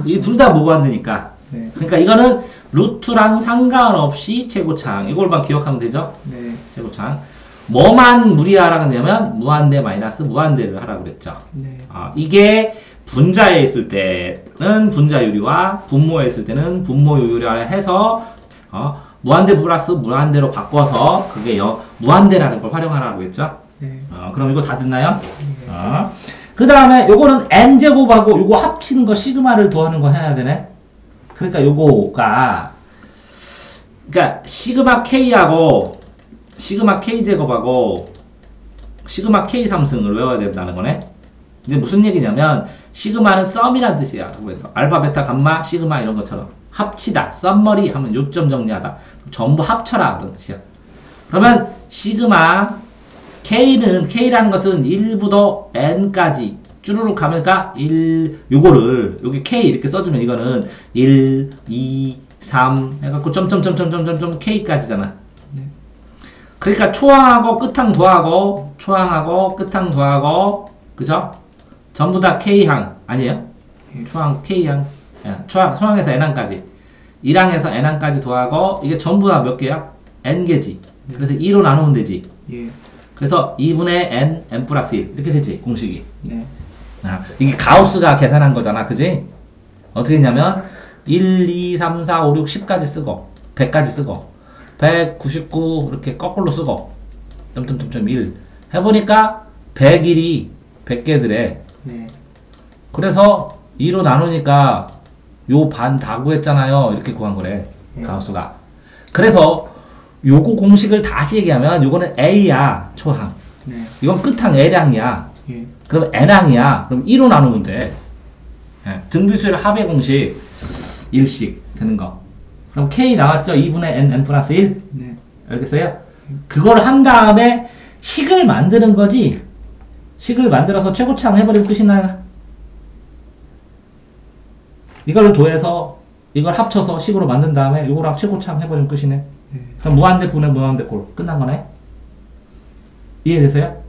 이 둘 다 무한대니까. 네. 그러니까 이거는 루트랑 상관없이 최고창 이걸만 기억하면 되죠? 네. 최고창. 뭐만 무리하라고 하냐면 무한대 마이너스 무한대를 하라고 그랬죠. 네. 이게 분자에 있을 때는 분자 유리화, 분모에 있을 때는 분모 유리화를 해서 무한대 플러스 무한대로 바꿔서 그게 무한대라는 걸 활용하라고 했죠. 네. 그럼 이거 다 됐나요? 네. 그 다음에 요거는 n제곱하고 요거 합치는 거 시그마를 더하는 거 해야 되네. 그러니까 요거가 그러니까 시그마 k하고 시그마 k제곱하고 시그마 k 3승을 외워야 된다는 거네. 이게 무슨 얘기냐면 시그마는 썸이란 뜻이야. 그래서 알파 베타 감마 시그마 이런 것처럼 합치다 썸머리 하면 요점 정리하다 전부 합쳐라 그런 뜻이야. 그러면 시그마 k라는 것은 1부터 n까지 쭈루룩 가면까 1 요거를 여기 k 이렇게 써주면 이거는 1 2 3 해갖고 점점점점점점 k까지잖아. 그러니까 초항하고 끝항 더하고 초항하고 끝항 더하고 그죠? 전부 다 k항 아니에요? 초항 k항 초항에서 n항까지 1항에서 n항까지 더하고 이게 전부 다 몇 개야? n개지. 그래서 2로 나누면 되지. 예. 그래서 2분의 n 플러스 1 이렇게 되지 공식이. 네. 이게 가우스가 계산한 거잖아 그지? 어떻게 했냐면 1, 2, 3, 4, 5, 6, 10까지 쓰고 100까지 쓰고 199 이렇게 거꾸로 쓰고 점점점점 1 해보니까 101이 100개들에 네. 그래서 2로 나누니까 요 반 다 구했잖아요. 이렇게 구한 거래 가우스가. 그래서 요거 공식을 다시 얘기하면 요거는 A야 초항. 네. 이건 끝항 L항이야. 예. 그럼 N항이야. 그럼 2로 나누면 돼. 등비수열 합의 공식 1씩 되는 거. 그럼 K 나왔죠? 2분의 N 플러스 1? 네. 알겠어요? 그걸 한 다음에 식을 만드는 거지. 식을 만들어서 최고창 해버리면 끝이나. 이걸 더해서 이걸 합쳐서 식으로 만든 다음에 이거랑 최고창 해버리면 끝이네. 네. 그럼 무한대 분의 무한대 꼴 끝난 거네. 이해되세요?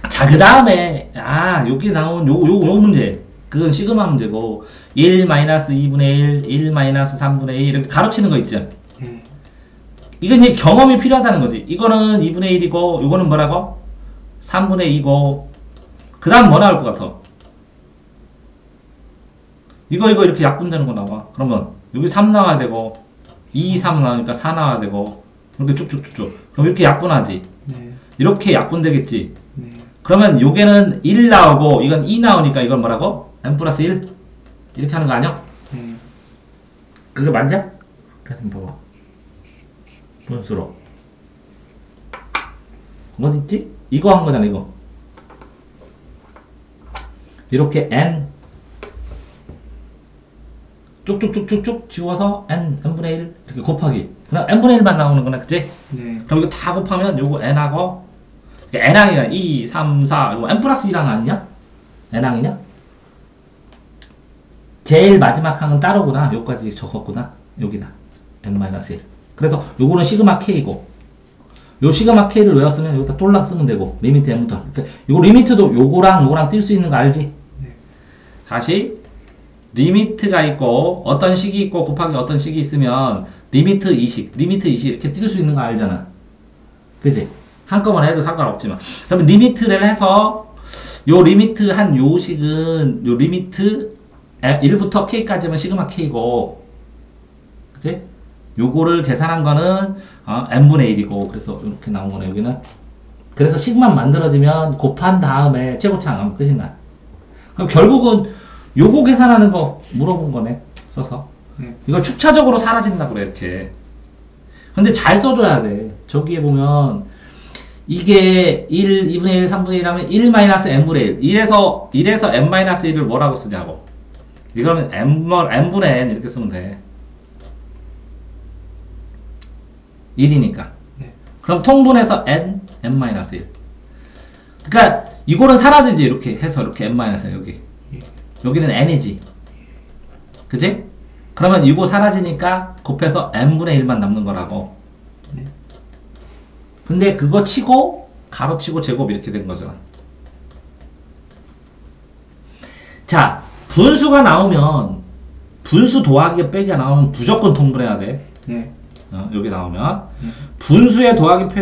자, 그 다음에 여기 나온 요 문제. 그건 시그마 문제고 1 마이너스 2분의 1, 1 마이너스 3분의 1 이렇게 가로치는 거 있죠. 네. 이건 이제 경험이 필요하다는 거지. 이거는 2분의 1이고 이거는 뭐라고? 3분의 2고 그 다음 뭐 나올 것 같아? 이거 이렇게 약분되는 거 나와. 그러면 여기 3 나와야 되고 2, 3 나오니까 4 나와야 되고 이렇게 쭉쭉쭉쭉. 그럼 이렇게 약분하지. 네. 이렇게 약분되겠지. 네. 그러면 요게는 1 나오고 이건 2 나오니까 이건 뭐라고? n 플러스 1? 이렇게 하는 거 아니야? 네. 그게 맞냐? 그래서 봐봐. 분수로. 어디 있지? 이거 한 거잖아, 이거. 이렇게 n 쭉쭉쭉쭉쭉 지워서 n분의 1 이렇게 곱하기. 그럼 n분의 1만 나오는 거네, 그치? 네. 그럼 이거 다 곱하면 요거 n하고 n항이야. 2, 3, 4 이거 n 플러스 1항 아니냐? n항이냐? 제일 마지막 항은 따로구나. 요까지 적었구나. 여기다 n-1. 그래서 요거는 시그마 k고 요 시그마 K를 외웠으면 여기다 똘락 쓰면 되고, 리미트 n부터. 그러니까 요 리미트도 요거랑 요거랑 뛸 수 있는 거 알지? 네. 다시, 리미트가 있고, 어떤 식이 있고, 곱하기 어떤 식이 있으면, 리미트 이식 이렇게 뛸 수 있는 거 알잖아. 그지? 한꺼번에 해도 상관없지만. 그러면 리미트를 해서, 요 리미트 한 요 식은, 요 리미트 1부터 K까지면 시그마 K고, 그치? 요거를 계산한 거는, n분의 1이고, 그래서 이렇게 나온 거네, 여기는. 그래서 식만 만들어지면 곱한 다음에 최고차항 하면 끝인가. 그럼 결국은 요거 계산하는 거 물어본 거네, 써서. 네. 이걸 축차적으로 사라진다고 그래, 이렇게. 근데 잘 써줘야 돼. 저기에 보면, 이게 1, 2분의 1, 3분의 1 하면 1-n분의 1. 1에서 n-1을 뭐라고 쓰냐고. 이거는 n분의 n 이렇게 쓰면 돼. 1이니까. 네. 그럼 통분해서 n-1. 그러니까 이거는 사라지지. 이렇게 해서 이렇게 n-1 여기. 예. 여기는 n이지. 그지? 그러면 이거 사라지니까 곱해서 n분의 1만 남는 거라고. 네. 근데 그거 치고 가로치고 제곱 이렇게 된 거잖아. 자, 분수가 나오면 분수 더하기 빼기가 나오면 무조건 통분해야 돼. 네. 여기 나오면 분수의 더하기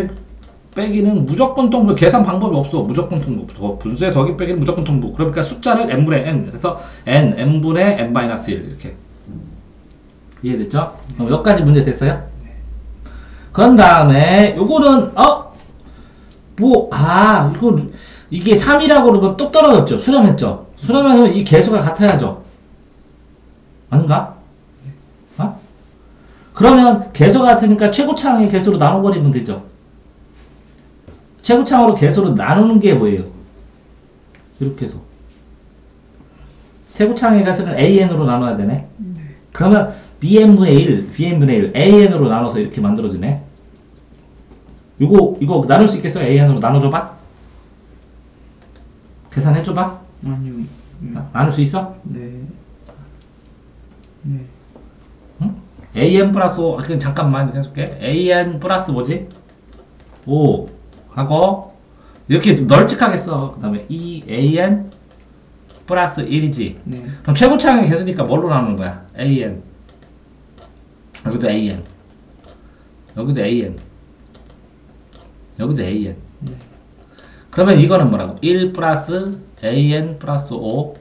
빼기는 무조건 통분. 계산 방법이 없어. 무조건 통분. 분수의 더하기 빼기는 무조건 통분. 그러니까 숫자를 n분의 n. 그래서 n분의 n-1 이렇게. 이해됐죠? 그럼 여기까지 문제 됐어요? 그런 다음에 요거는 이게 3이라고 그러면 똑 떨어졌죠? 수렴했죠? 수렴해서 이 개수가 같아야죠? 아닌가? 그러면 개수가 같으니까 최고차항의 개수로 나눠버리면 되죠? 최고차항으로 개수로 나누는 게 뭐예요? 이렇게 해서 최고차항의 개수는 an으로 나눠야 되네? 그러면 bn분의 1, bn분의 1, an으로 나눠서 이렇게 만들어지네? 이거 나눌 수 있겠어요? an으로 나눠줘봐? 계산해줘봐? 아니요. 나눌 수 있어? 네. 네. an 플러스 5, 그냥 잠깐만 이렇게 해줄게. an 플러스 뭐지? 5 하고 이렇게 널찍하게 써. 그 다음에 an 플러스 1이지. 네. 그럼 최고차항의 개수니까 뭘로 나누는 거야? an. 여기도 an. 여기도 an. 여기도 an. 네. 그러면 이거는 뭐라고? 1 플러스 an 플러스 5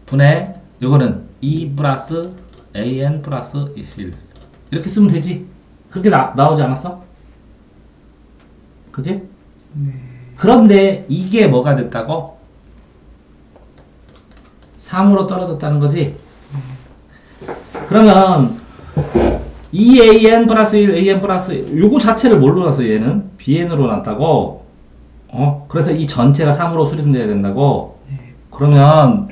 분의 이거는 2 플러스 an 플러스 1 이렇게 쓰면 되지. 그렇게 나오지 않았어? 그지? 네. 그런데 이게 뭐가 됐다고? 3으로 떨어졌다는 거지? 그러면 2an 플러스 1, an 플러스 1 요거 자체를 뭘로 놨어 얘는? bn으로 놨다고? 그래서 이 전체가 3으로 수렴돼야 된다고? 네. 그러면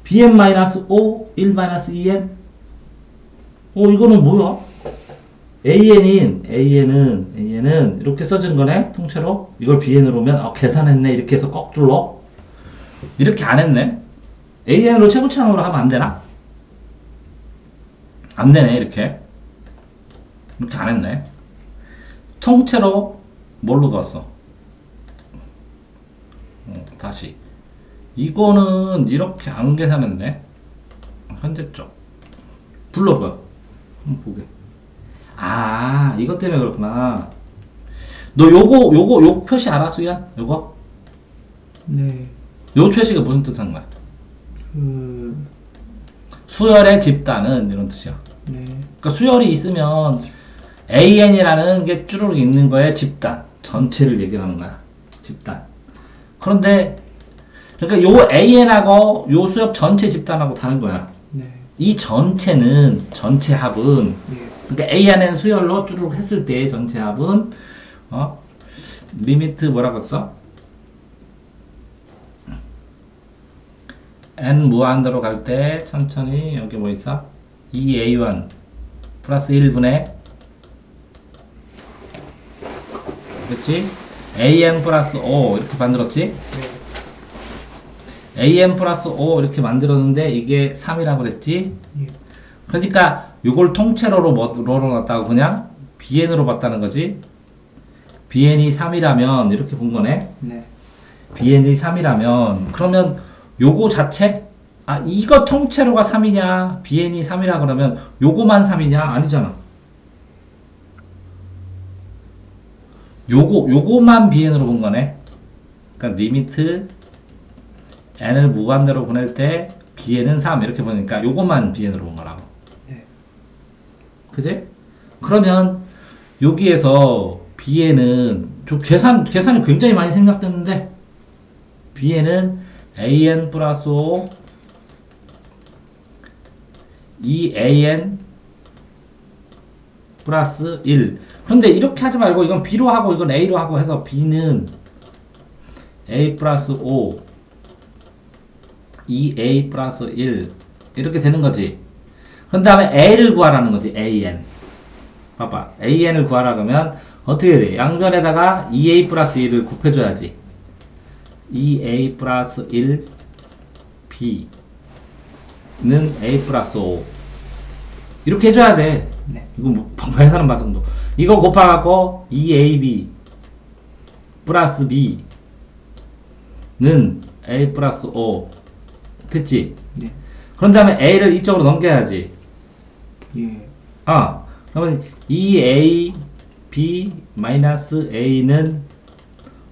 bn-5, 1-2n? 이거는 뭐야? an은 이렇게 써진 거네? 통째로? 이걸 bn으로 오면, 계산했네. 이렇게 해서 거꾸로? 이렇게 안 했네? an으로 최고차항으로 하면 안 되나? 안 되네, 이렇게. 이렇게 안 했네. 통째로 뭘로 봤어? 다시. 이거는 이렇게 안 계산했네. 현재적. 불러봐. 한번 보게. 이것 때문에 그렇구나. 너 요 표시 알아, 수연? 요거? 네. 요 표시가 무슨 뜻한 거야? 그 수열의 집단은 이런 뜻이야. 네. 그러니까 수열이 있으면 an이라는 게 쭈루룩 있는 거에 집단. 전체를 얘기하는 거야. 집단. 그런데 그러니까 요 an하고 요 수엽 전체 집단하고 다른 거야. 네. 이 전체는 전체 합은 예. 그러니까 a 안에는 수열로 쭈르륵 했을 때 전체 합은 리미트 뭐라고 써? n 무한대로 갈 때 천천히 여기 뭐 있어? 2a1 플러스 1분의 그렇지? an 플러스 5 이렇게 만들었지? 네. an 플러스 5 이렇게 만들었는데 이게 3이라고 그랬지? 예. 그러니까 요걸 통째로로 뭐로 놨다고 그냥 bn으로 봤다는 거지. bn이 3이라면 이렇게 본 거네. 네. bn이 3이라면 그러면 요거 자체 이거 통째로가 3이냐 bn이 3이라 그러면 요거만 3이냐 아니잖아. 요거만 bn으로 본 거네. 그러니까 리미트 n을 무한대로 보낼 때 bn은 3 이렇게 보니까 요거만 bn으로 본 거라고. 네. 그지? 그러면 여기에서 bn은 좀 계산이 굉장히 많이 생각됐는데 bn은 an 플러스 5 2an 플러스 1. 그런데 이렇게 하지 말고 이건 b로 하고 이건 a로 하고 해서 b는 a 플러스 5 2a 플러스 1 이렇게 되는 거지. 그런 다음에 a를 구하라는 거지. an 봐봐. an을 구하라 그러면 어떻게 돼? 양변에다가 2a 플러스 1을 곱해줘야지. 2a 플러스 1 b는 a 플러스 5 이렇게 해줘야 돼. 네. 이거 뭐 계산은 맞 정도. 이거 곱하고 2ab 플러스 b는 a 플러스 5 됐지? 네. 그런 다음에 a를 이쪽으로 넘겨야지. 예. 그러면 2a b 마이너스 a는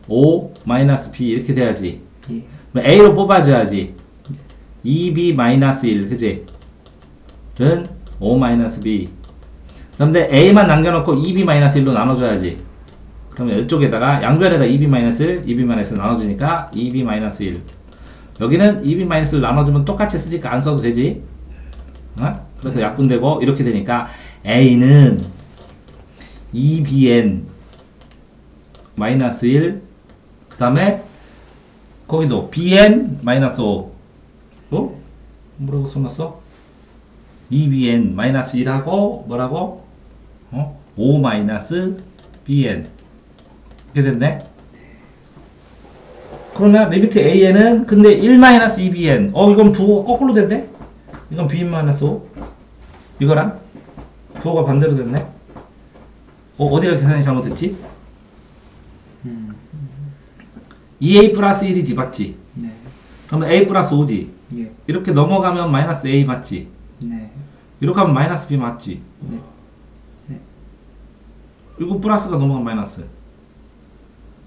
5 마이너스 b 이렇게 돼야지. 예. 그럼 a로 뽑아줘야지. 2b 마이너스 1 그지? 는 5 마이너스 b. 그런데 a만 남겨놓고 2b 마이너스 1로 나눠줘야지. 그러면 이쪽에다가 양변에다 2b 마이너스 1, 2b 마이너스 1 나눠주니까 2b 마이너스 1. 여기는 2b 마이너스 1 나눠주면 똑같이 쓰니까 안 써도 되지. 그래서 약분되고 이렇게 되니까 a는 2bn 마이너스 1 그 다음에 거기도 bn 마이너스 5 뭐라고 써놨어? 2bn 마이너스 1하고 뭐라고? 5 마이너스 bn 이렇게 됐네. 그러면 리미트 an은 근데 1 마이너스 2bn 이건 부호가 거꾸로 됐네. 이건 bn 마이너스 5 이거랑 부호가 반대로 됐네. 어디가 계산이 잘못됐지? 2a 플러스 1이지 맞지? 네. 그러면 a 플러스 5지? 예. 이렇게 넘어가면 마이너스 a 맞지? 네. 이렇게 하면 마이너스 b 맞지? 네. 네. 이거 플러스가 넘어가면 마이너스.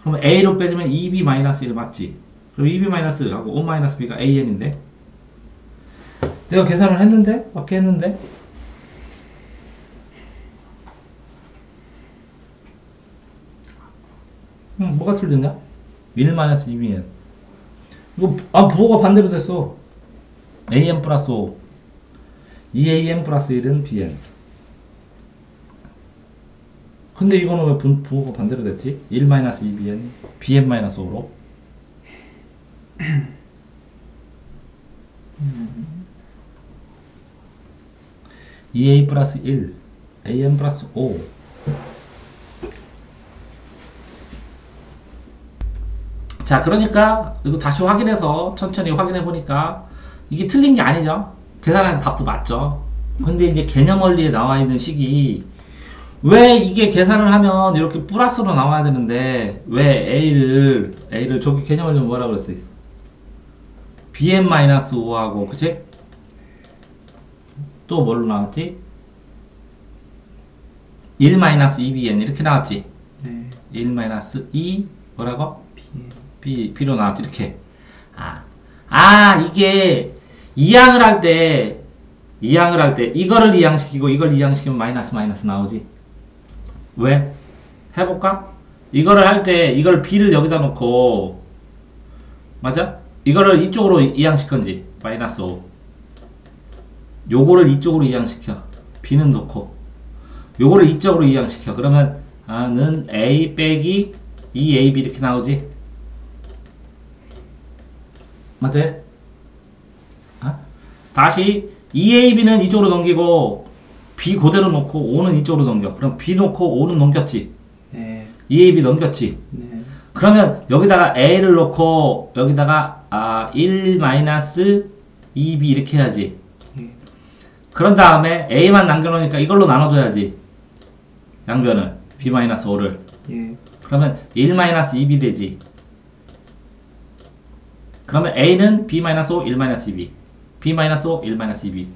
그러면 a로 빼주면 2b 마이너스 1 맞지? 그럼 2b 마이너스 1하고 5 마이너스 b가 an인데? 내가 계산을 했는데? 맞게 했는데? 뭐가 틀렸냐? 1 마이너스 2bn 이거 부호가 반대로 됐어. an 플러스 5 2an 플러스 1은 bn. 근데 이거는 왜 부호가 반대로 됐지? 1 마이너스 2bn bn 마이너스 5로 2a 플러스 1 an 플러스 5 자, 그러니까 이거 다시 확인해서 천천히 확인해 보니까 이게 틀린 게 아니죠. 계산하는 답도 맞죠. 근데 이제 개념 원리에 나와 있는 식이 왜 이게 계산을 하면 이렇게 플러스로 나와야 되는데 왜 a를 저기 개념 원리 뭐라고 그랬어? bn-5하고 그치? 또 뭘로 나왔지? 1-2bn 이렇게 나왔지? 네. 1-2 뭐라고? 예. B로 나왔지 이렇게. 이게 이항을 할 때 이거를 이항시키고 이걸 이항시키면 마이너스 나오지. 왜? 해볼까? 이거를 할 때 이걸 B를 여기다 놓고 맞아? 이거를 이쪽으로 이항시켰지 마이너스 5. 요거를 이쪽으로 이항시켜. B는 놓고 요거를 이쪽으로 이항시켜. 그러면 는 A 빼기 2AB 이렇게 나오지. 맞아요? 다시 2AB는 이쪽으로 넘기고 B 그대로 놓고 5는 이쪽으로 넘겨. 그럼 B 놓고 5는 넘겼지. 네. 2AB 넘겼지. 네. 그러면 여기다가 A를 놓고 여기다가 1 마이너스 2B 이렇게 해야지. 예. 그런 다음에 a만 남겨놓으니까 이걸로 나눠줘야지. 양변을 b-5를. 예. 그러면 1-2b 되지. 그러면 a는 b-5, 1-2b. b-5, 1-2b.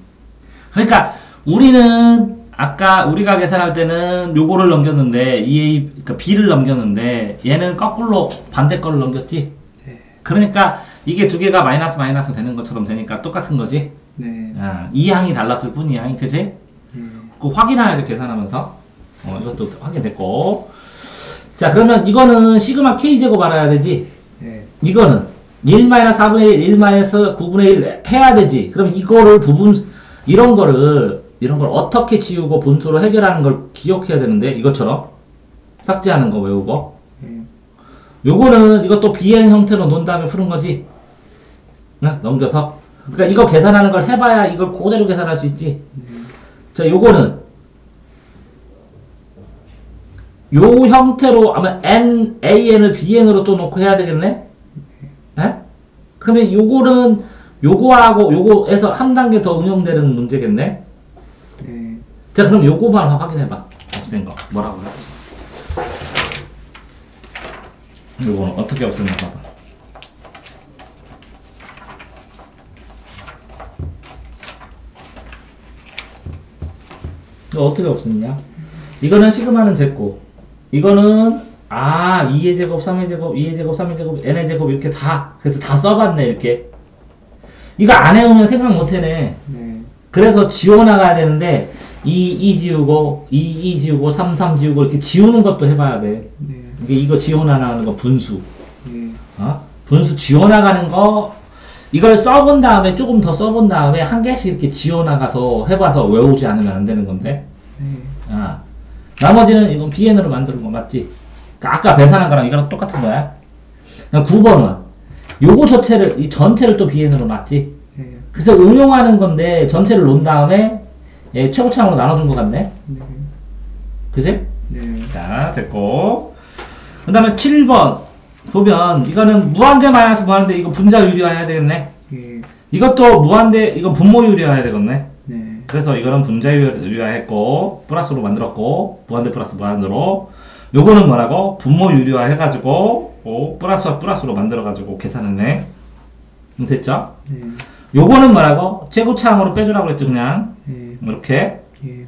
그러니까 우리는 아까 우리가 계산할 때는 요거를 넘겼는데 그러니까 b를 넘겼는데 얘는 거꾸로 반대 거를 넘겼지. 네. 그러니까 이게 두 개가 마이너스 마이너스 되는 것처럼 되니까 똑같은 거지. 네. 이 항이 달랐을 뿐이야, 그치? 예. 그 확인해야죠, 계산하면서. 이것도 확인됐고. 자, 그러면 이거는 시그마 k제곱 알아야 되지. 예. 이거는 1-4분의 1, 1-9분의 1 해야 되지. 그럼 이거를 이런 걸 어떻게 지우고 분수로 해결하는 걸 기억해야 되는데, 이것처럼. 삭제하는 거 외우고. 예. 요거는 이것도 bn 형태로 놓은 다음에 푸는 거지. 네? 넘겨서. 그러니까 이거 계산하는 걸 해봐야 이걸 그대로 계산할 수 있지. 자, 요거는 요 형태로 아마 an을 bn으로 또 놓고 해야 되겠네? 예? 그러면 요거는 요거하고 요거에서 한 단계 더 응용되는 문제겠네? 예. 자, 그럼 요거만 확인해봐. 없앤 거. 뭐라고 해? 요거는 어떻게 없앤가 봐봐. 이거 어떻게 없앴냐? 이거는 시그마는 제곱. 이거는 2의 제곱, 3의 제곱, 2의 제곱, 3의 제곱, n의 제곱 이렇게 다 그래서 다 써봤네 이렇게. 이거 안 해오면 생각 못 해네. 네. 그래서 지워나가야 되는데 2 지우고 2 지우고 3 지우고 이렇게 지우는 것도 해봐야 돼. 네. 이거 지워나가는 거 분수. 예. 분수 지워나가는 거 이걸 써본 다음에 조금 더 써본 다음에 한 개씩 이렇게 지워나가서 해봐서 외우지 않으면 안 되는 건데. 네. 나머지는 이건 bn으로 만드는 거 맞지? 그러니까 아까 계산한 거랑 이거랑 똑같은 거야. 9번은 요거 자체를 이 전체를 또 bn으로 놨지. 예. 그래서 응용하는 건데 전체를 놓은 다음에 최고차항으로 나눠준 것 같네. 네. 그지? 네. 자, 됐고. 그 다음에 7번 보면 이거는 무한대 마이너스 무한대 이거 분자 유리화해야 되겠네. 예. 이것도 무한대 이거 분모 유리화해야 되겠네. 네. 그래서 이거는 분자 유리화했고 플러스로 만들었고 무한대 플러스 무한대로 요거는 뭐라고? 분모 유리화 해가지고 플러스와 플러스로 만들어가지고 계산했네. 됐죠? 네. 요거는 뭐라고? 최고차항으로 빼주라고 그랬죠 그냥. 예. 이렇게. 예.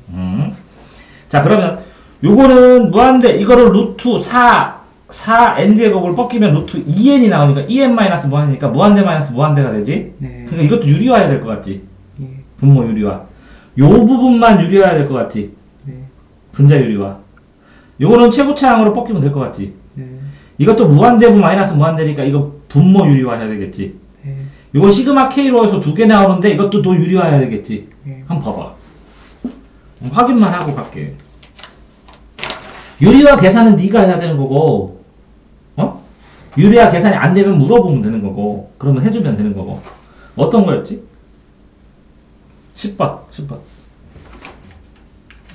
자, 그러면 요거는 무한대 이거를 루트 4 n제곱을 뻗기면 루트 2n이 나오니까 2n 마이너스 무한이니까 무한대 마이너스 무한대가 되지. 네. 그러니까 이것도 유리화해야 될 것 같지. 예. 분모 유리화. 요 부분만 유리화해야 될 것 같지. 네. 분자 유리화. 요거는 최고차항으로 뻗기면 될 것 같지. 네. 이것도 무한대분 마이너스 무한대니까 이거 분모 유리화 해야 되겠지. 네. 요거 시그마 K로 해서 두 개 나오는데 이것도 또 유리화 해야 되겠지. 예. 한번 봐봐. 확인만 하고 갈게. 유리화 계산은 네가 해야 되는 거고, 유리화 계산이 안 되면 물어보면 되는 거고, 그러면 해주면 되는 거고. 어떤 거였지? 10번.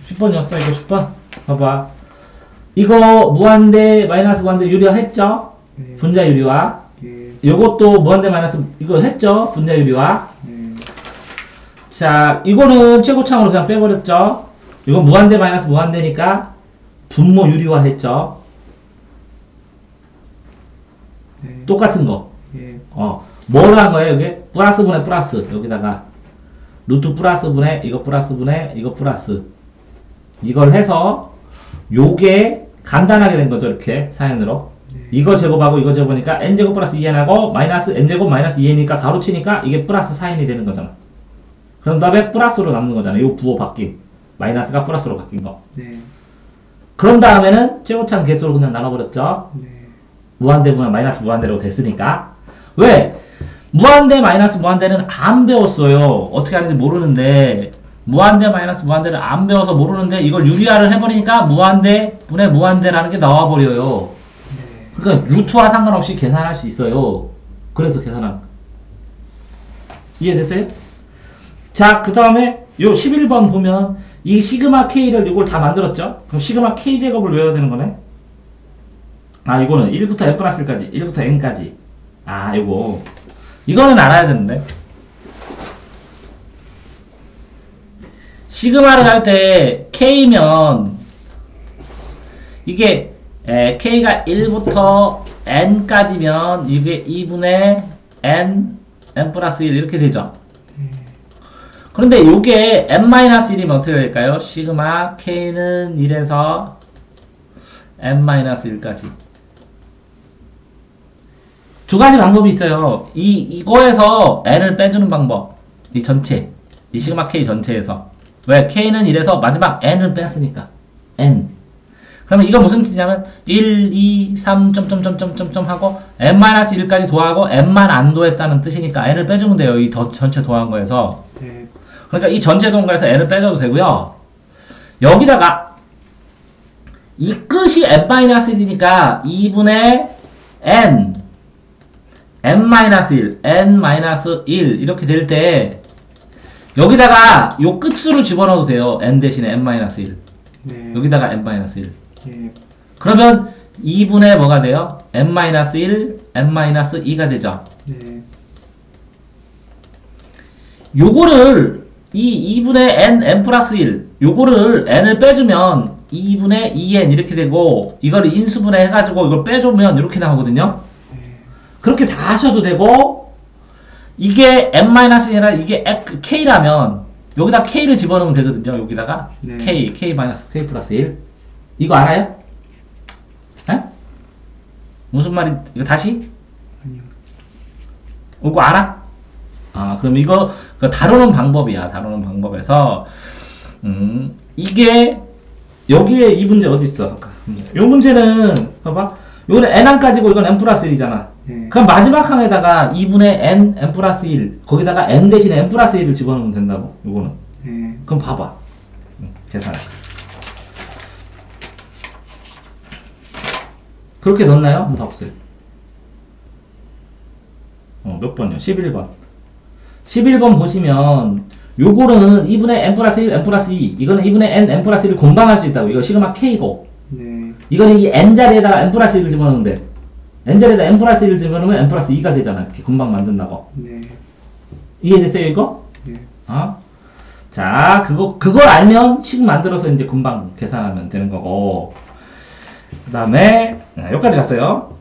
10번이었어, 이거 10번? 봐봐. 이거 무한대, 마이너스 무한대 유리화 했죠? 네. 분자 유리화. 예. 요것도 무한대 마이너스, 이거 했죠? 분자 유리화. 네. 자, 이거는 최고차항으로 그냥 빼버렸죠? 이거 무한대 마이너스 무한대니까 분모 유리화 했죠? 네. 똑같은 거. 예. 뭐로 한 거예요, 여기? 플러스 분의 플러스. 여기다가. 루트 플러스 분의, 이거 플러스 분의, 이거 플러스. 이걸 해서, 요게 간단하게 된 거죠, 이렇게. 사연으로. 네. 이거 제곱하고 이거 제곱하니까 n제곱 플러스 2n하고 마이너스 n제곱 마이너스 2n이니까 가로치니까 이게 플러스 사인이 되는 거잖아. 그런 다음에 플러스로 남는 거잖아. 요 부호 바뀐. 마이너스가 플러스로 바뀐 거. 네. 그런 다음에는 최고차항 개수로 그냥 나눠버렸죠. 네. 무한대분의 마이너스 무한대로 됐으니까. 왜? 무한대 마이너스 무한대는 안 배웠어요. 어떻게 하는지 모르는데 무한대 마이너스 무한대를 안 배워서 모르는데 이걸 유리화를 해버리니까 무한대 분의 무한대라는 게 나와버려요. 네. 그러니까 루트와 상관없이 계산할 수 있어요. 그래서 계산한. 이해됐어요? 자, 그 다음에 요 11번 보면 이 시그마 K를 이걸 다 만들었죠? 그럼 시그마 K 제곱을 외워야 되는 거네? 이거는 1부터 n 플러스 1까지, 1부터 n까지. 이거는 알아야 되는데. 시그마를 할 때 K면 이게 K가 1부터 N까지면 이게 2분의 N 플러스 1 이렇게 되죠. 그런데 요게 N-1이면 어떻게 될까요? 시그마 K는 1에서 N-1까지. 두 가지 방법이 있어요. 이거에서 N을 빼주는 방법. 이 전체. 이 시그마 K 전체에서. 왜? K는 1에서 마지막 N을 뺐으니까. N. 그러면 이거 무슨 뜻이냐면 1, 2, 3, 점점점점점점 하고 N-1까지 도하고 N만 안 도했다는 뜻이니까 N을 빼주면 돼요. 이 전체 도한 거에서. 네. 그러니까 이 전체 도한 거에서 N을 빼줘도 되고요. 여기다가 이 끝이 N-1이니까 2분의 N N-1 N-1 이렇게 될 때 여기다가 요 끝수를 집어넣어도 돼요. N 대신에 N-1 네. 여기다가 N-1 예. 그러면 2분의 뭐가 돼요? N-1 N-2가 되죠. 네. 요거를 이 2분의 N 플러스 1 요거를 N을 빼주면 2분의 2N 이렇게 되고 이거를 인수분해 해가지고 이걸 빼주면 이렇게 나오거든요. 그렇게 다 하셔도 되고 이게 N-1이라 이게 K라면 여기다 K를 집어넣으면 되거든요. 여기다가 네. K 플러스 1 이거 알아요? 에? 무슨 말이 이거 다시? 아니요. 이거 알아? 아 그럼 이거 다루는 방법이야. 다루는 방법에서 이게 여기에 이 문제 어디 있어? 요 문제는 봐봐. 요거는 N1까지고 이건 N 플러스 1이잖아. 네. 그럼 마지막 항에다가 2분의 N 플러스 1 거기다가 N 대신에 N 플러스 1을 집어넣으면 된다고. 요거는. 네. 그럼 봐봐. 계산해. 그렇게 넣었나요? 한번 봐보세요. 몇 번이요? 11번. 11번 보시면 요거는 2분의 N 플러스 1, N 플러스 2 이거는 2분의 N 플러스 1을 공방할 수 있다고. 이거 시그마 K고 네. 이거는 이 N자리에다가 N 플러스 1을 집어넣으면 돼. N자리에다 N 플러스 1을 집어넣으면 N 플러스 2가 되잖아. 이렇게 금방 만든다고. 네. 이해됐어요, 이거? 네. 자, 그걸 알면 식 만들어서 이제 금방 계산하면 되는 거고. 그 다음에, 여기까지 갔어요.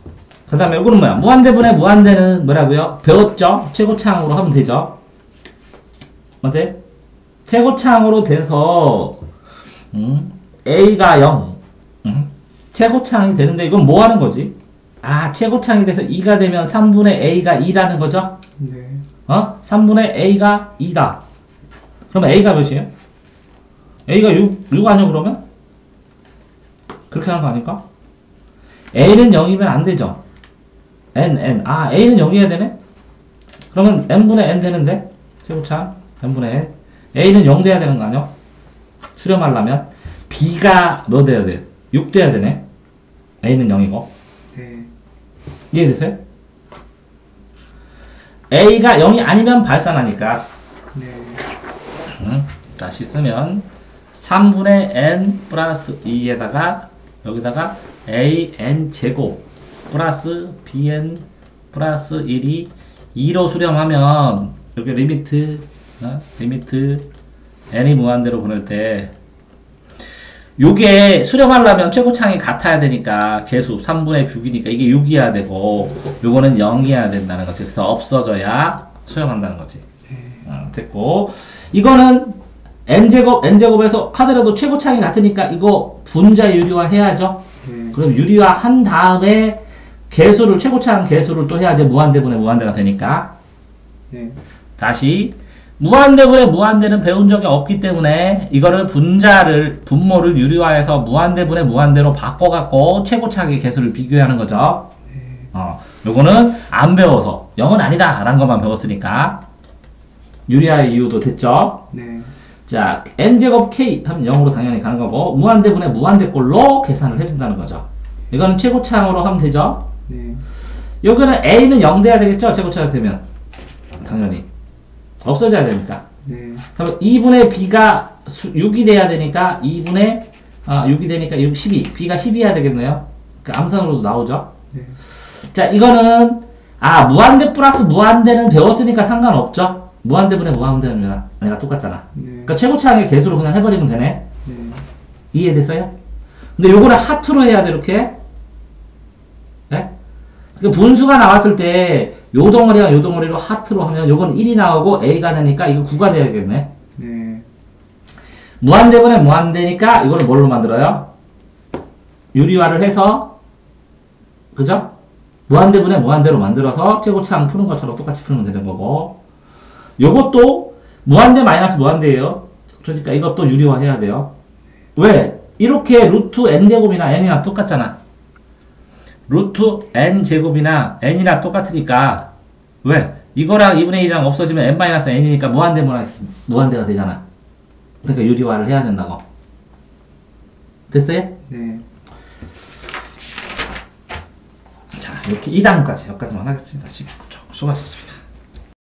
그 다음에 이거는 뭐야? 무한대분의 무한대는 뭐라고요? 배웠죠? 최고차항으로 하면 되죠? 맞지? 최고차항으로 돼서, A가 0. 최고차항이 되는데 이건 뭐 하는 거지? 아, 최고차항이 돼서 2가 되면 3분의 A가 2라는 거죠? 네. 3분의 A가 2다. 그러면 A가 몇이에요? A가 6 아니야, 그러면? 그렇게 하는 거 아닐까? A는 0이면 안 되죠? N. 아, A는 0이어야 되네? 그러면 N분의 N 되는데? 최고차항? N분의 N. A는 0 돼야 되는 거 아니야? 수렴하려면? B가 몇 돼야 돼? 6 돼야 되네? A는 0이고. 네. 이해됐어요? A가 0이 아니면 발산하니까. 네. 다시 쓰면 3분의 N 플러스 2에다가 여기다가 AN 제곱 플러스 BN 플러스 1이 2로 수렴하면 여기 리미트 N이 무한대로 보낼 때 요게 수렴하려면 최고차항이 같아야 되니까 개수 3분의 6이니까 이게 6이어야 되고 요거는 0이어야 된다는 거지. 그래서 없어져야 수렴한다는 거지. 됐고 이거는 n제곱에서 하더라도 최고차항이 같으니까 이거 분자 유리화 해야죠. 네. 그럼 유리화 한 다음에 개수를 최고차항 개수를 또 해야지 무한대분의 무한대가 되니까. 네. 다시 무한대분의 무한대는 배운 적이 없기 때문에 이거를 분모를 유리화해서 무한대분의 무한대로 바꿔갖고 최고차항의 개수를 비교하는 거죠. 네. 요거는 안 배워서 0은 아니다 라는 것만 배웠으니까 유리화의 이유도 됐죠. 네. 자, n제곱 k 하면 0으로 당연히 가는 거고 무한대분의 무한대꼴로 계산을 해준다는 거죠. 이거는 최고차항으로 하면 되죠. 네. 여기는 a는 0 돼야 되겠죠. 최고차항 되면 당연히 없어져야 되니까. 네. 그럼 2분의 b가 6이 돼야 되니까 2분의 6이 되니까 12 b가 10이어야 되겠네요. 그 암산으로도 나오죠. 네. 자, 이거는 무한대 플러스 무한대는 배웠으니까 상관없죠. 무한대분의 무한대분이랑 똑같잖아. 네. 그러니까 최고차항의 개수로 그냥 해버리면 되네. 네. 이해됐어요? 근데 요거를 하트로 해야 돼, 이렇게. 네? 그 분수가 나왔을 때, 요 덩어리랑 요 덩어리로 하트로 하면 요건 1이 나오고 A가 되니까 이거 9가 돼야겠네. 네. 무한대분의 무한대니까 이거를 뭘로 만들어요? 유리화를 해서, 그죠? 무한대분의 무한대로 만들어서 최고차항 푸는 것처럼 똑같이 풀면 되는 거고. 요것도 무한대 마이너스 무한대예요. 그러니까 이것도 유리화 해야 돼요. 왜? 이렇게 루트 n제곱이나 n이나 똑같잖아. 루트 n제곱이나 n이나 똑같으니까 왜? 이거랑 2분의 1이랑 없어지면 n-n이니까 무한대가 되잖아. 그러니까 유리화를 해야 된다고. 됐어요? 네. 자, 이렇게 2단원까지 여기까지만 하겠습니다. 수고하셨습니다.